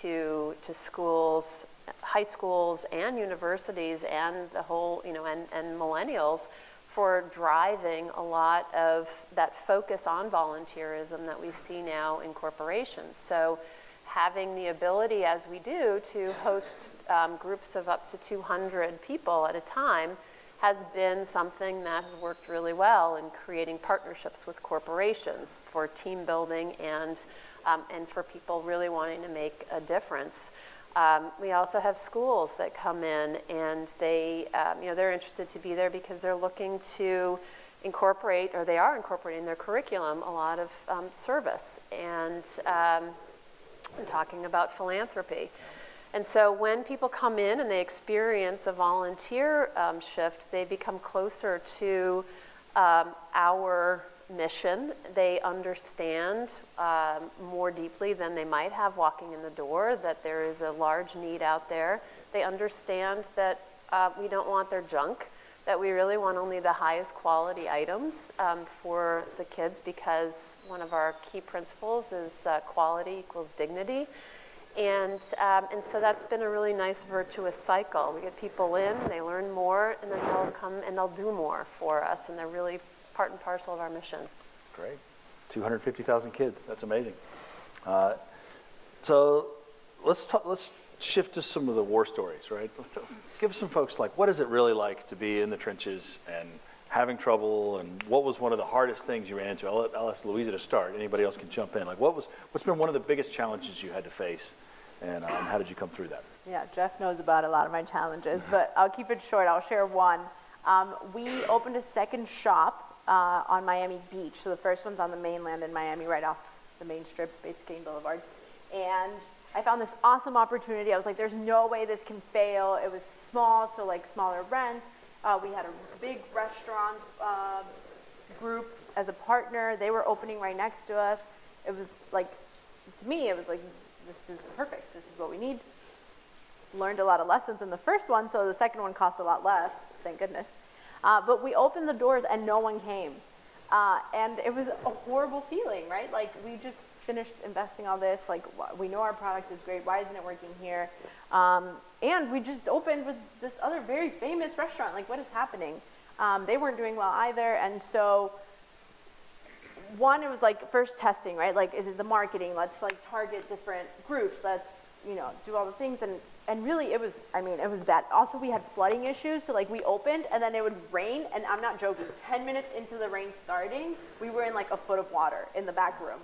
to schools, high schools, and universities, and the whole, and millennials, for driving a lot of that focus on volunteerism that we see now in corporations. So having the ability, as we do, to host groups of up to 200 people at a time has been something that has worked really well in creating partnerships with corporations for team building and for people really wanting to make a difference. We also have schools that come in, and they're interested to be there because they're looking to incorporate, or they are incorporating in their curriculum, a lot of service and talking about philanthropy. And so when people come in and they experience a volunteer shift, they become closer to our mission. They understand more deeply than they might have walking in the door that there is a large need out there. They understand that we don't want their junk, that we really want only the highest quality items for the kids, because one of our key principles is quality equals dignity. And so that's been a really nice virtuous cycle. We get people in, they learn more, and then they'll come and they'll do more for us, and they're really part and parcel of our mission. Great. 250,000 kids. That's amazing. So let's shift to some of the war stories, right? Let's give some folks, like, what is it really like to be in the trenches and having trouble, and what was one of the hardest things you ran into? I'll ask Louisa to start. Anybody else can jump in. Like, what's been one of the biggest challenges you had to face, and how did you come through that? Yeah, Jeff knows about a lot of my challenges, but I'll keep it short. I'll share one. We opened a second shop on Miami Beach. So the first one's on the mainland in Miami, right off the main strip, Biscayne Boulevard. And I found this awesome opportunity. I was like, there's no way this can fail. It was small, so like smaller rent. We had a big restaurant group as a partner. They were opening right next to us. It was like, to me, it was like, this is perfect. This is what we need. Learned a lot of lessons in the first one, so the second one cost a lot less, thank goodness. But we opened the doors and no one came. And it was a horrible feeling, right? Like, we just finished investing all this. Like, we know our product is great. Why isn't it working here? And we just opened with this other very famous restaurant. Like, what is happening? They weren't doing well either. And so, one, it was like first testing, right? Like, is it the marketing? Let's like target different groups. Let's, do all the things. And really, it was bad. Also, we had flooding issues, so like we opened, and then it would rain, and I'm not joking, 10 minutes into the rain starting, we were in like a foot of water in the back room.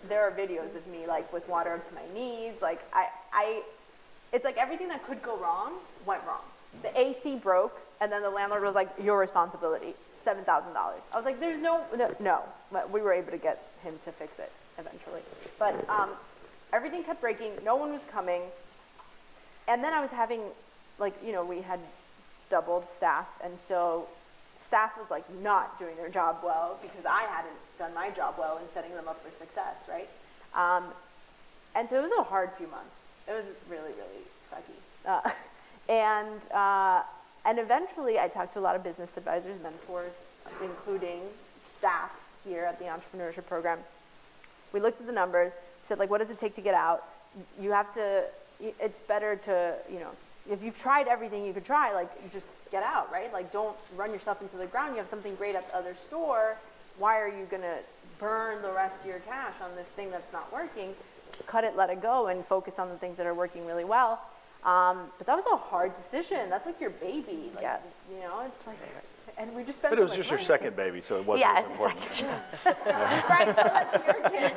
There are videos of me like with water up to my knees. Like, it's like everything that could go wrong went wrong. The AC broke, and then the landlord was like, your responsibility, $7,000. I was like, there's no, but we were able to get him to fix it eventually. But everything kept breaking, no one was coming. And then I was having, we had doubled staff, and so staff was like not doing their job well because I hadn't done my job well in setting them up for success, right? And so it was a hard few months. It was really, really sucky. And eventually I talked to a lot of business advisors, mentors, including staff here at the Entrepreneurship Program. We looked at the numbers, said, like, what does it take to get out? You have to... It's better to, if you've tried everything you could try, like, just get out, right? Like, don't run yourself into the ground. You have something great at the other store. Why are you going to burn the rest of your cash on this thing that's not working? Cut it, let it go, and focus on the things that are working really well. But that was a hard decision. That's like your baby. Like, it's like, and we just spent. But it was just your second baby, so it wasn't as important. Right, so that's your kid.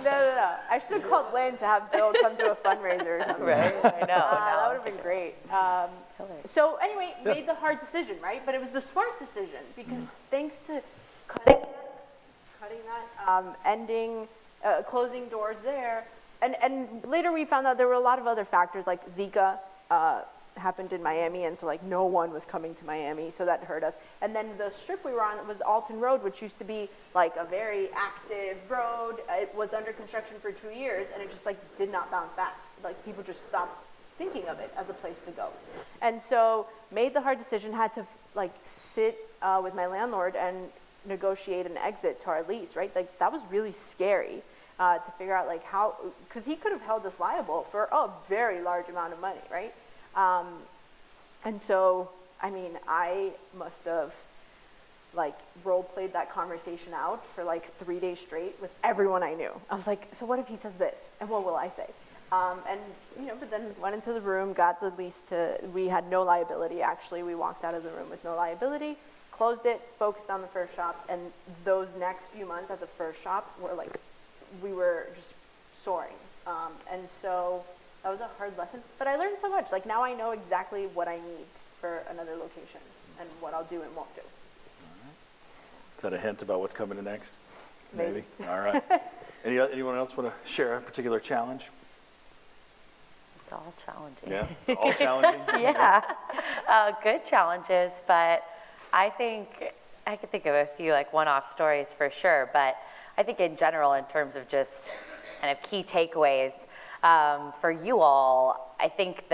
No. I should have called Lynn to have Bill come to a fundraiser or something. Right, I know. That would have been great. So anyway, made the hard decision, right? But it was the smart decision, because thanks to cutting that, closing doors there, and later we found out there were a lot of other factors, like Zika happened in Miami, and so like no one was coming to Miami, so that hurt us. And then the strip we were on was Alton Road, which used to be like a very active road. It was under construction for 2 years, and it just like did not bounce back. Like, people just stopped thinking of it as a place to go. And so made the hard decision, had to like sit with my landlord and negotiate an exit to our lease, right? Like, that was really scary to figure out like how, because he could have held us liable for a very large amount of money, right? And so, I must have like role played that conversation out for like 3 days straight with everyone I knew. I was like, so what if he says this? And what will I say? But then went into the room, got the lease we had no liability, actually. We walked out of the room with no liability, closed it, focused on the first shop, and those next few months at the first shop were like, we were just soaring. And so that was a hard lesson, but I learned so much. Like, now I know exactly what I need for another location and what I'll do and won't do. All right. Is that a hint about what's coming next? Maybe. All right. Anyone else want to share a particular challenge? It's all challenging. Yeah, all challenging. Yeah, good challenges, but I think I could think of a few like one-off stories for sure, but I think in general, in terms of just kind of key takeaways, for you all, I think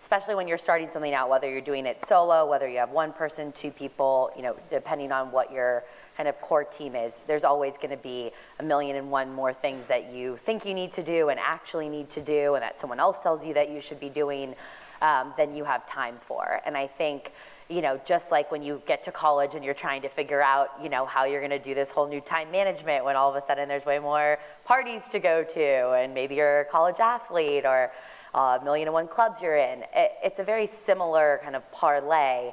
especially when you're starting something out, whether you're doing it solo, whether you have one person, two people, depending on what your kind of core team is, there's always going to be a million and one more things that you think you need to do and actually need to do and that someone else tells you that you should be doing than you have time for. And I think, just like when you get to college and you're trying to figure out, how you're going to do this whole new time management when all of a sudden there's way more parties to go to and maybe you're a college athlete or a million and one clubs you're in. It's a very similar kind of parlay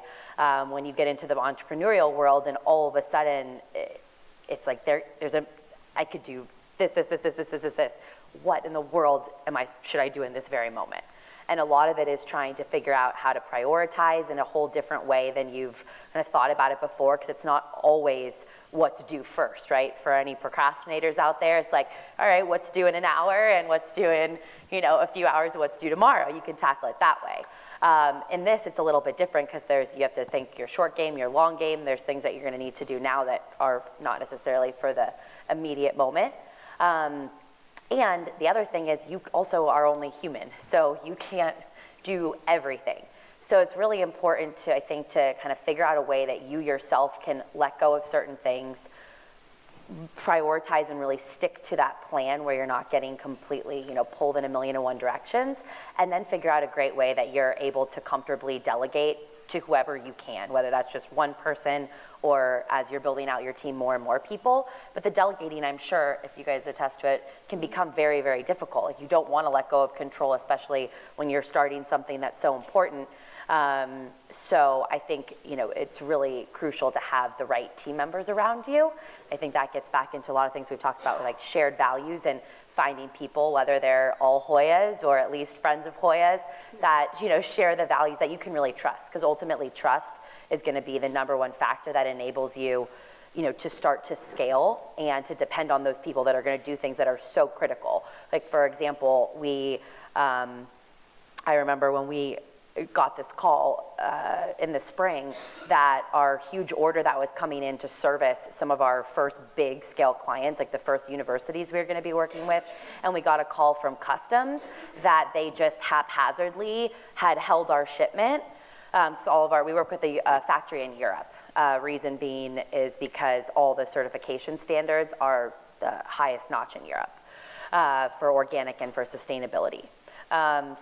when you get into the entrepreneurial world and all of a sudden it's like I could do this. What in the world should I do in this very moment? And a lot of it is trying to figure out how to prioritize in a whole different way than you've kind of thought about it before, because it's not always what to do first, right? For any procrastinators out there, it's like, all right, what's due in an hour and what's due in, a few hours of what's due tomorrow. You can tackle it that way. In this, it's a little bit different because you have to think your short game, your long game. There's things that you're going to need to do now that are not necessarily for the immediate moment. And the other thing is you also are only human, so you can't do everything. So it's really important to kind of figure out a way that you yourself can let go of certain things, prioritize and really stick to that plan where you're not getting completely, pulled in a million and one directions, and then figure out a great way that you're able to comfortably delegate to whoever you can, whether that's just one person or as you're building out your team, more and more people. But the delegating, I'm sure, if you guys attest to it, can become very, very difficult. Like, you don't want to let go of control, especially when you're starting something that's so important. So I think, it's really crucial to have the right team members around you. I think that gets back into a lot of things we've talked about, like shared values and finding people, whether they're all Hoyas or at least friends of Hoyas, that, share the values that you can really trust. Because ultimately trust is going to be the number one factor that enables you, to start to scale and to depend on those people that are going to do things that are so critical. Like, for example, I remember when we got this call in the spring that our huge order that was coming in to service some of our first big scale clients, like the first universities we were going to be working with, and we got a call from customs that they just haphazardly had held our shipment. So we work with a factory in Europe. Reason being is because all the certification standards are the highest notch in Europe for organic and for sustainability.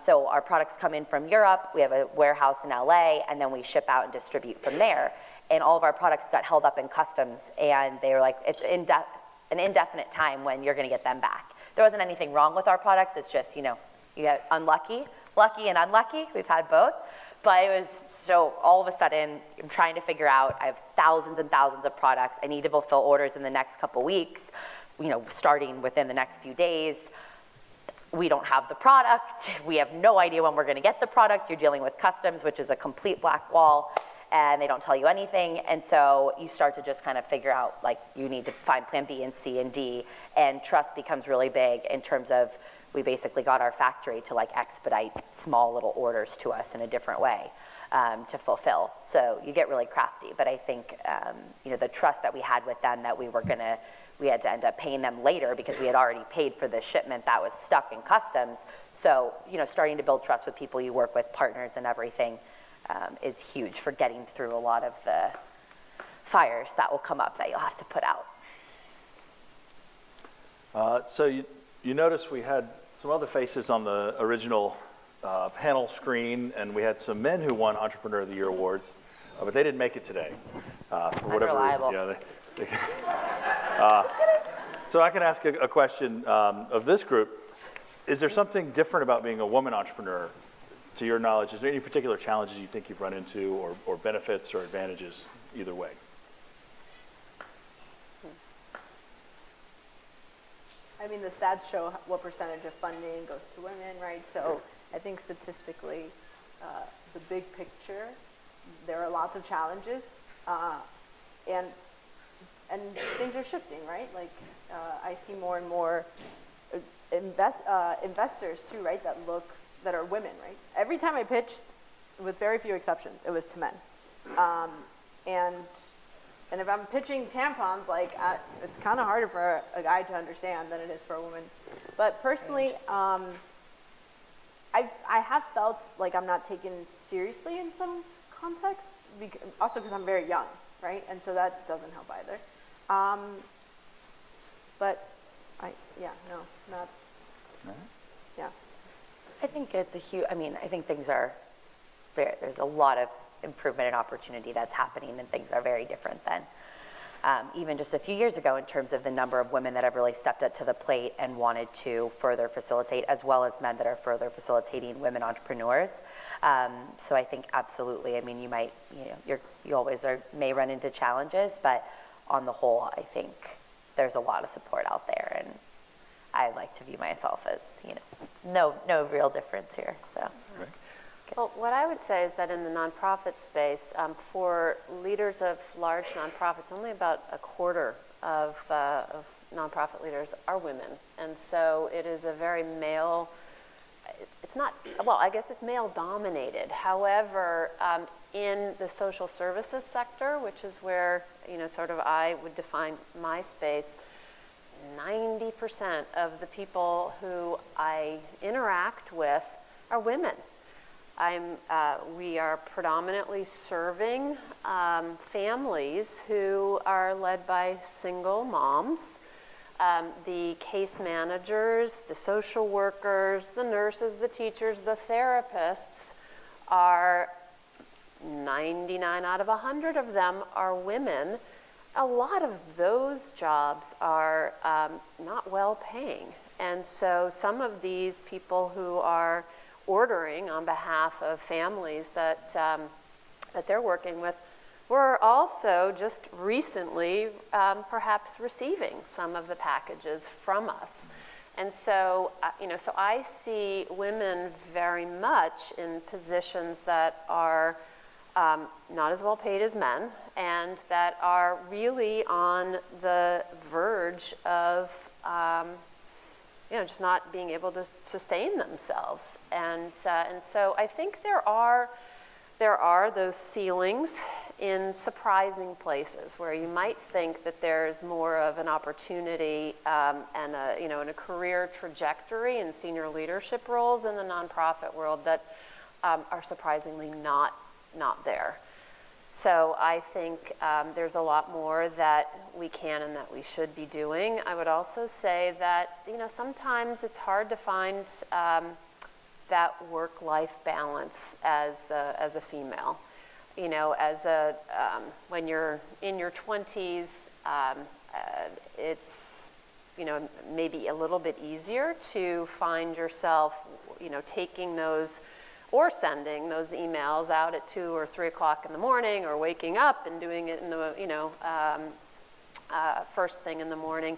So our products come in from Europe, we have a warehouse in LA, and then we ship out and distribute from there. And all of our products got held up in customs, and they were like, it's an indefinite time when you're gonna get them back. There wasn't anything wrong with our products, it's just, you get lucky and unlucky, we've had both. But it was, so all of a sudden, I'm trying to figure out, I have thousands and thousands of products, I need to fulfill orders in the next couple weeks, starting within the next few days. We don't have the product, we have no idea when we're gonna get the product, you're dealing with customs, which is a complete black wall, and they don't tell you anything, and so you start to just kind of figure out, like, you need to find plan B and C and D, and trust becomes really big in terms of, we basically got our factory to like expedite small little orders to us in a different way to fulfill. So you get really crafty, but I think, the trust that we had with them that we had to end up paying them later because we had already paid for the shipment that was stuck in customs. So, starting to build trust with people you work with, partners and everything, is huge for getting through a lot of the fires that will come up that you'll have to put out. So you notice we had some other faces on the original panel screen, and we had some men who won Entrepreneur of the Year awards, but they didn't make it today for whatever reason. Yeah, so I can ask a question of this group. Is there something different about being a woman entrepreneur, to your knowledge? Is there any particular challenges you think you've run into, or benefits or advantages either way? I mean, the stats show what percentage of funding goes to women, right? So I think statistically, the big picture, there are lots of challenges, and things are shifting, right? Like, I see more and more investors too, right? That are women, right? Every time I pitched, with very few exceptions, it was to men. And if I'm pitching tampons, like it's kind of harder for a guy to understand than it is for a woman. But personally, I have felt like I'm not taken seriously in some contexts, also because I'm very young, right? And so that doesn't help either. But yeah. I think it's I think things are, there's a lot of improvement and opportunity that's happening, and things are very different than even just a few years ago in terms of the number of women that have really stepped up to the plate and wanted to further facilitate, as well as men that are further facilitating women entrepreneurs. So I think absolutely, I mean, you always may run into challenges, but on the whole, I think there's a lot of support out there, and I like to view myself as, no real difference here, so. Right. Well, what I would say is that in the nonprofit space, for leaders of large nonprofits, only about a quarter of nonprofit leaders are women. And so it is a very male, it's not, well, I guess it's male dominated. However, in the social services sector, which is where, sort of I would define my space, 90% of the people who I interact with are women. We are predominantly serving families who are led by single moms. The case managers, the social workers, the nurses, the teachers, the therapists are 99 out of 100 of them are women. A lot of those jobs are not well paying. And so some of these people who are ordering on behalf of families that they're working with were also just recently perhaps receiving some of the packages from us. And so, so I see women very much in positions that are not as well paid as men, and that are really on the verge of just not being able to sustain themselves. And so I think there are those ceilings in surprising places where you might think that there's more of an opportunity and a career trajectory in senior leadership roles in the nonprofit world that are surprisingly not there. So I think there's a lot more that we can and that we should be doing. I would also say that sometimes it's hard to find that work-life balance as a female. When you're in your 20s, it's maybe a little bit easier to find yourself taking those or sending those emails out at 2 or 3 o'clock in the morning, or waking up and doing it in the first thing in the morning.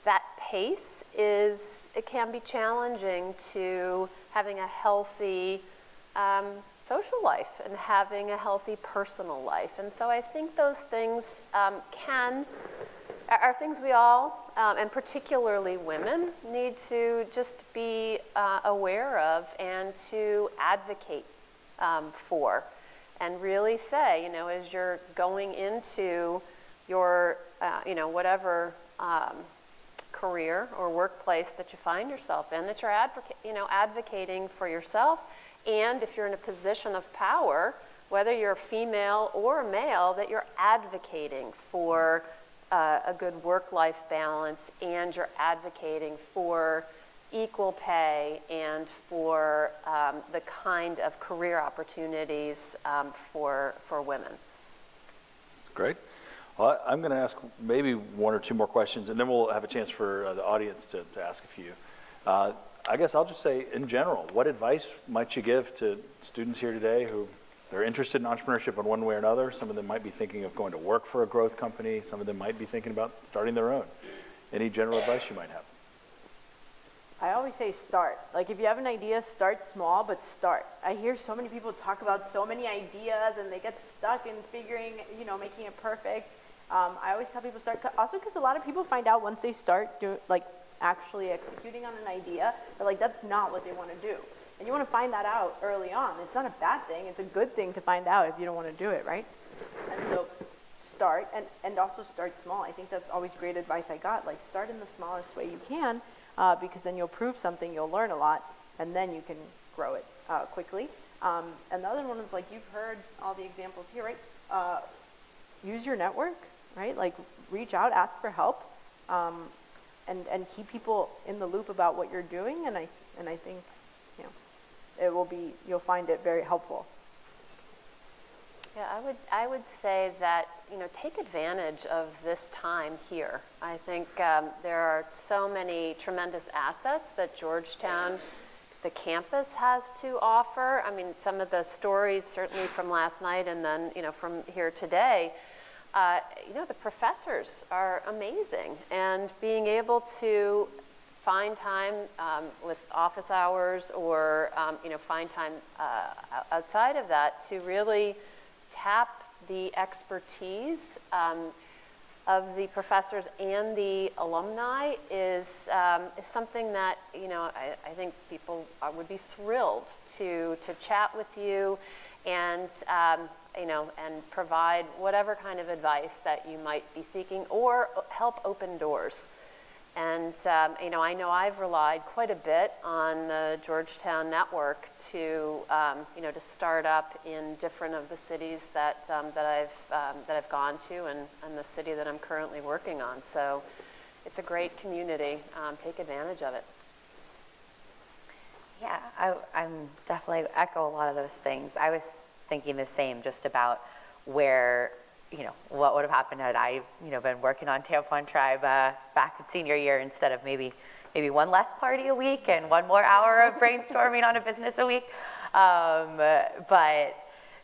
That pace it can be challenging to having a healthy social life and having a healthy personal life. And so I think those things are things we all, and particularly women, need to just be aware of and to advocate for, and really say, as you're going into your, whatever career or workplace that you find yourself in, that you're advocating for yourself, and if you're in a position of power, whether you're female or male, that you're advocating for a good work-life balance, and you're advocating for equal pay and for the kind of career opportunities for women. Great. Well, I'm going to ask maybe 1 or 2 more questions, and then we'll have a chance for the audience to ask a few. I guess I'll just say, in general, what advice might you give to students here today who they're interested in entrepreneurship in one way or another? Some of them might be thinking of going to work for a growth company. Some of them might be thinking about starting their own. Any general advice you might have? I always say start. Like, if you have an idea, start small, but start. I hear so many people talk about so many ideas, and they get stuck in figuring, making it perfect. I always tell people start, also because a lot of people find out once they start actually executing on an idea, or like that's not what they want to do. And you want to find that out early on. It's not a bad thing. It's a good thing to find out if you don't want to do it, right? And so start, and also start small. I think that's always great advice I got. Like, start in the smallest way you can, because then you'll prove something, you'll learn a lot, and then you can grow it quickly. And the other one is, like, you've heard all the examples here, right? Use your network, right? Like, reach out, ask for help, and keep people in the loop about what you're doing. And I think, you know, you'll find it very helpful. Yeah, I would say that, you know, take advantage of this time here. I think there are so many tremendous assets that Georgetown, the campus, has to offer. I mean, some of the stories certainly from last night and then, you know, from here today, you know, the professors are amazing, and being able to find time with office hours or, you know, find time outside of that to really tap the expertise of the professors and the alumni is something that, you know, I think people would be thrilled to chat with you and, you know, and provide whatever kind of advice that you might be seeking or help open doors. And, you know I've relied quite a bit on the Georgetown network to, you know, to start up in different of the cities that I've gone to, and the city that I'm currently working on. So it's a great community. Take advantage of it. Yeah, I'm definitely echo a lot of those things. I was thinking the same, just about where, you know, what would have happened had I, you know, been working on Tampon Tribe back in senior year instead of maybe one less party a week and one more hour of brainstorming on a business a week. But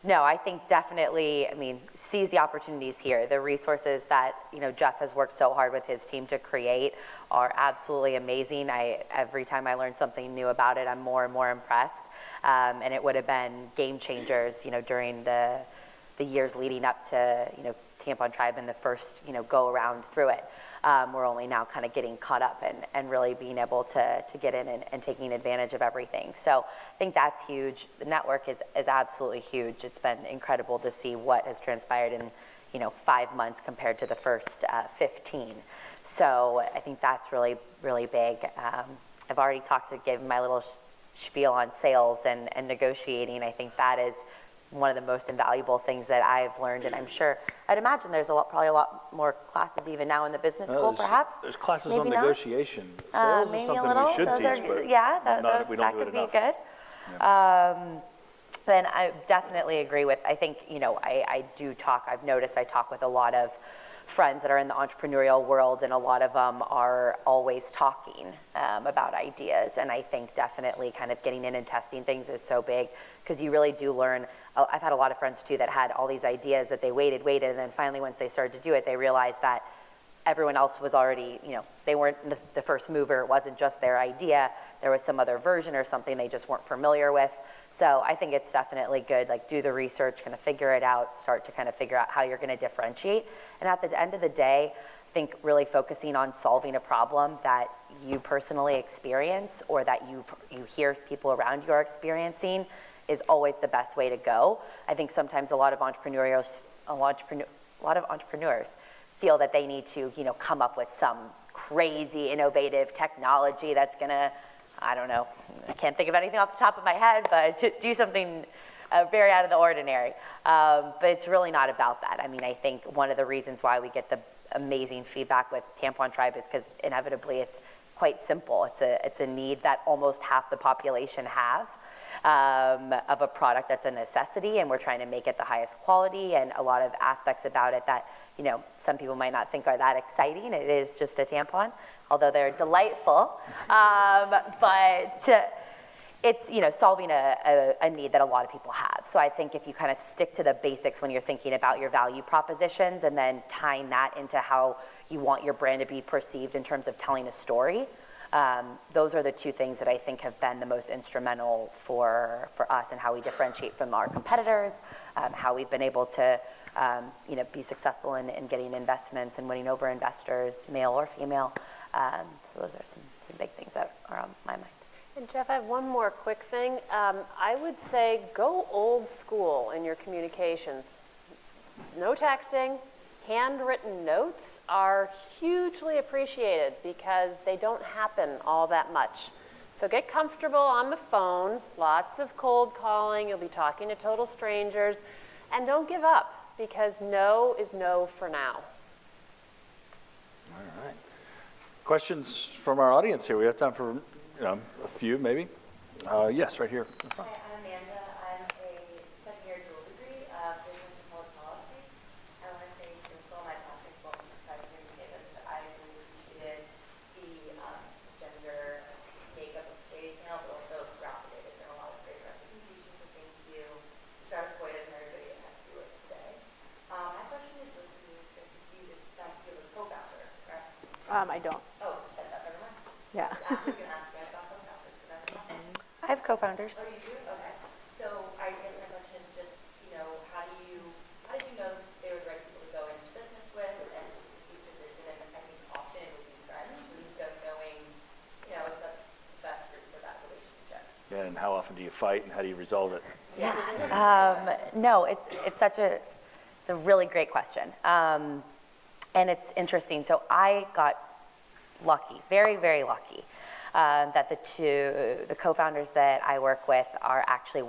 no, I think definitely, I mean, seize the opportunities here. The resources that, you know, Jeff has worked so hard with his team to create are absolutely amazing. Every time I learn something new about it, I'm more and more impressed. And it would have been game changers, you know, during the years leading up to, you know, Tampon Tribe and the first, you know, go around through it. We're only now kind of getting caught up and really being able to get in and taking advantage of everything. So I think that's huge. The network is absolutely huge. It's been incredible to see what has transpired in, you know, 5 months compared to the first 15. So I think that's really, really big. I've already given my little spiel on sales and negotiating. I think that is one of the most invaluable things that I've learned, and I'd imagine there's probably a lot more classes even now in the business school, perhaps. There's classes Maybe on not. negotiation. Sales Maybe is something a little. we should Those teach, but that we don't do it could be enough. good. Yeah. Then I definitely agree with, I think, you know, I've noticed I talk with a lot of friends that are in the entrepreneurial world, and a lot of them are always talking about ideas. And I think definitely kind of getting in and testing things is so big, because you really do learn. I've had a lot of friends too that had all these ideas that they waited, and then finally once they started to do it, they realized that everyone else was already, you know, they weren't the first mover. It wasn't just their idea. There was some other version or something they just weren't familiar with. So I think it's definitely good, like, do the research, kind of figure it out, start to kind of figure out how you're going to differentiate. And at the end of the day, I think really focusing on solving a problem that you personally experience or that you hear people around you are experiencing is always the best way to go. I think sometimes a lot of entrepreneurs feel that they need to, you know, come up with some crazy innovative technology that's gonna, I don't know, I can't think of anything off the top of my head, but to do something very out of the ordinary. But it's really not about that. I mean, I think one of the reasons why we get the amazing feedback with Tampon Tribe is because inevitably it's quite simple. It's a need that almost half the population have. Of a product that's a necessity, and we're trying to make it the highest quality, and a lot of aspects about it that, you know, some people might not think are that exciting. It is just a tampon, although they're delightful. But it's, you know, solving a need that a lot of people have. So I think if you kind of stick to the basics when you're thinking about your value propositions, and then tying that into how you want your brand to be perceived in terms of telling a story, those are the two things that I think have been the most instrumental for us and how we differentiate from our competitors, how we've been able to, you know, be successful in getting investments and winning over investors, male or female. So those are some big things that are on my mind. And Jeff, I have one more quick thing. I would say go old school in your communications. No texting. Handwritten notes are hugely appreciated because they don't happen all that much. So get comfortable on the phone, lots of cold calling, you'll be talking to total strangers, and don't give up because no is no for now. All right. Questions from our audience here? We have time for a few, maybe. Yes, right here. Hi, I'm Amanda. I'm a second-year dual degree of business and public policy. I want to say, first of all, my classmates won't be surprised to hear me say this, but I really appreciated the gender makeup of today's panel, but also throughout the day. There's been a lot of great representation, so thank you to Dr. Boyd and everybody that had to do it today. My question is with you, since you have a co-founder, correct? I don't. Oh, never mind. Yeah. I was going to ask you about co-founders, but never mind. I have co-founders. Oh, you do? Okay. So I guess my question is just, how did you know they were the right people to go into business with, and it's a huge decision, and I think often it would be friends, and so knowing, if that's the best route for that relationship. Yeah, and how often do you fight, and how do you resolve it? Yeah. No, it's a really great question. And it's interesting. So I got lucky, very, very lucky, that the co-founders that I work with are actually,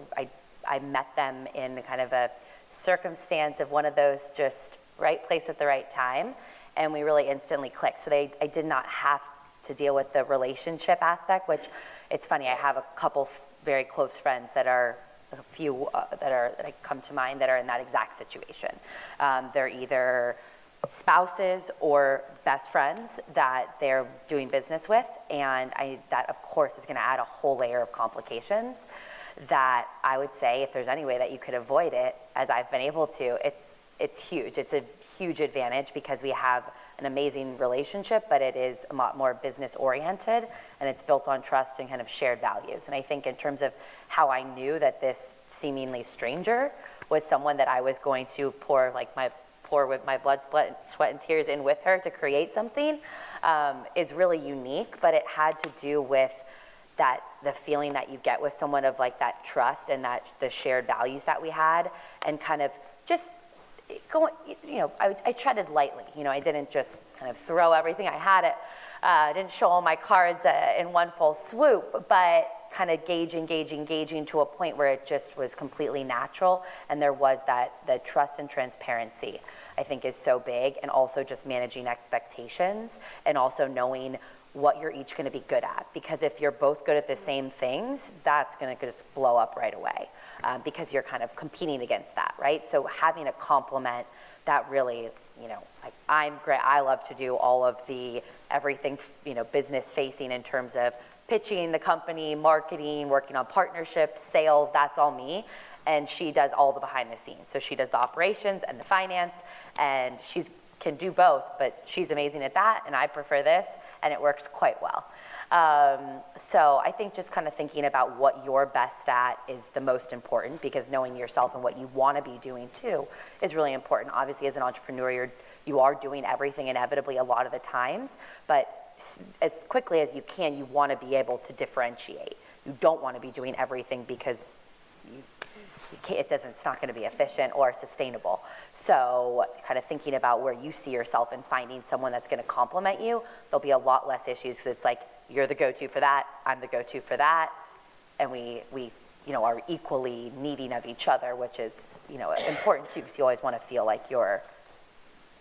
I met them in kind of a circumstance of one of those just right place at the right time, and we really instantly clicked. So I did not have to deal with the relationship aspect, which it's funny, I have a couple very close friends that are a few that come to mind that are in that exact situation. They're either spouses or best friends that they're doing business with, and that of course is going to add a whole layer of complications that I would say if there's any way that you could avoid it, as I've been able to, it's huge. It's a huge advantage because we have an amazing relationship, but it is a lot more business oriented, and it's built on trust and kind of shared values. And I think in terms of how I knew that this seemingly stranger was someone that I was going to pour with my blood, sweat, and tears in with her to create something is really unique, but it had to do with the feeling that you get with someone of like that trust and that the shared values that we had, and kind of just going, I treaded lightly. I didn't just kind of throw everything I had at, I didn't show all my cards in one full swoop, but kind of gauging to a point where it just was completely natural, and there was the trust and transparency, I think, is so big, and also just managing expectations and also knowing what you're each going to be good at, because if you're both good at the same things, that's going to just blow up right away, because you're kind of competing against that, right? So having a complement that really, like I'm great, I love to do all of the everything, business facing in terms of pitching the company, marketing, working on partnerships, sales, that's all me. And she does all the behind the scenes. So she does the operations and the finance, and she can do both, but she's amazing at that, and I prefer this, and it works quite well. So I think just kind of thinking about what you're best at is the most important, because knowing yourself and what you want to be doing too is really important. Obviously, as an entrepreneur, you are doing everything inevitably a lot of the times, but as quickly as you can, you want to be able to differentiate. You don't want to be doing everything because it's not going to be efficient or sustainable. So kind of thinking about where you see yourself and finding someone that's going to complement you, there'll be a lot less issues, because it's like you're the go-to for that, I'm the go-to for that, and we are equally needing of each other, which is important too, because you always want to feel like you're,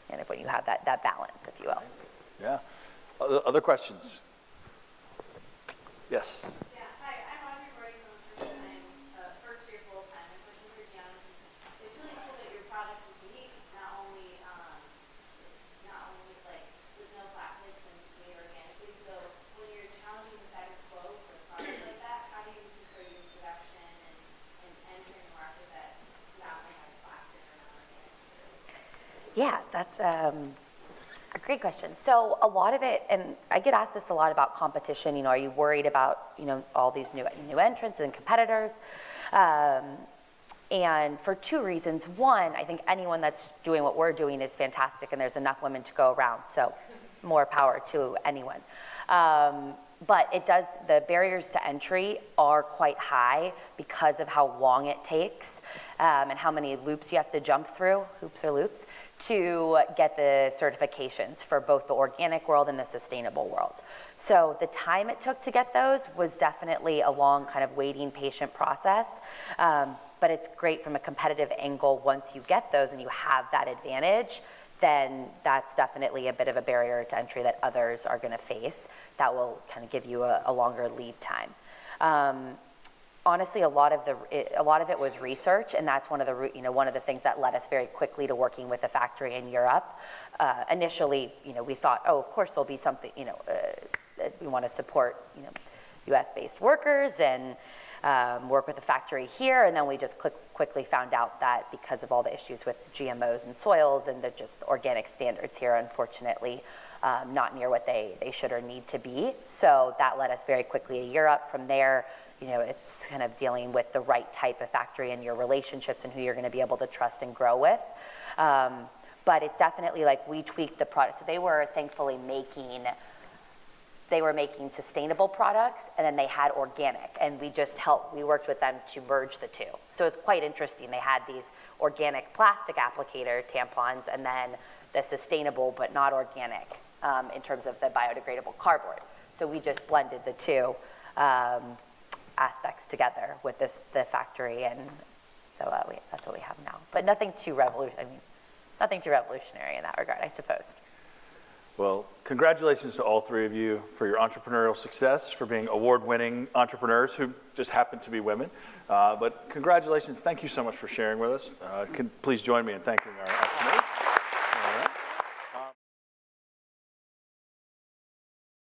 and when you have that balance, if you will. Yeah. Other questions? Yes. Yeah, hi, I'm Audrey Royce. I'm first year full time. My question for Gianna is, it's really cool that your product is unique, not only like with no plastics and made organically. So when you're challenging the status quo for a product like that, how do you secure your production and entering a market that not only has plastic or non-organic materials? Yeah, that's a great question. So a lot of it, and I get asked this a lot about competition, are you worried about, all these new entrants and competitors? And for two reasons. One, I think anyone that's doing what we're doing is fantastic, and there's enough women to go around. So more power to anyone. But the barriers to entry are quite high because of how long it takes and how many loops you have to jump through, hoops or loops, to get the certifications for both the organic world and the sustainable world. So the time it took to get those was definitely a long kind of waiting, patient process. But it's great from a competitive angle. Once you get those and you have that advantage, then that's definitely a bit of a barrier to entry that others are going to face. That will kind of give you a longer lead time. Honestly, a lot of it was research, and that's one of the things that led us very quickly to working with a factory in Europe. Initially, we thought, oh, of course there'll be something, we want to support, U.S.-based workers and work with a factory here, and then we just quickly found out that because of all the issues with GMOs and soils and the organic standards here, unfortunately, not near what they should or need to be. So that led us very quickly to Europe. From there, it's kind of dealing with the right type of factory and your relationships and who you're going to be able to trust and grow with. But it's definitely like we tweaked the product. So they were thankfully making sustainable products, and then they had organic, and we worked with them to merge the two. So it's quite interesting. They had these organic plastic applicator tampons, and then the sustainable but not organic in terms of the biodegradable cardboard. So we just blended the two aspects together with the factory, and so that's what we have now. But nothing too revolutionary in that regard, I suppose. Well, congratulations to all three of you for your entrepreneurial success, for being award-winning entrepreneurs who just happen to be women. But congratulations. Thank you so much for sharing with us. Please join me in thanking our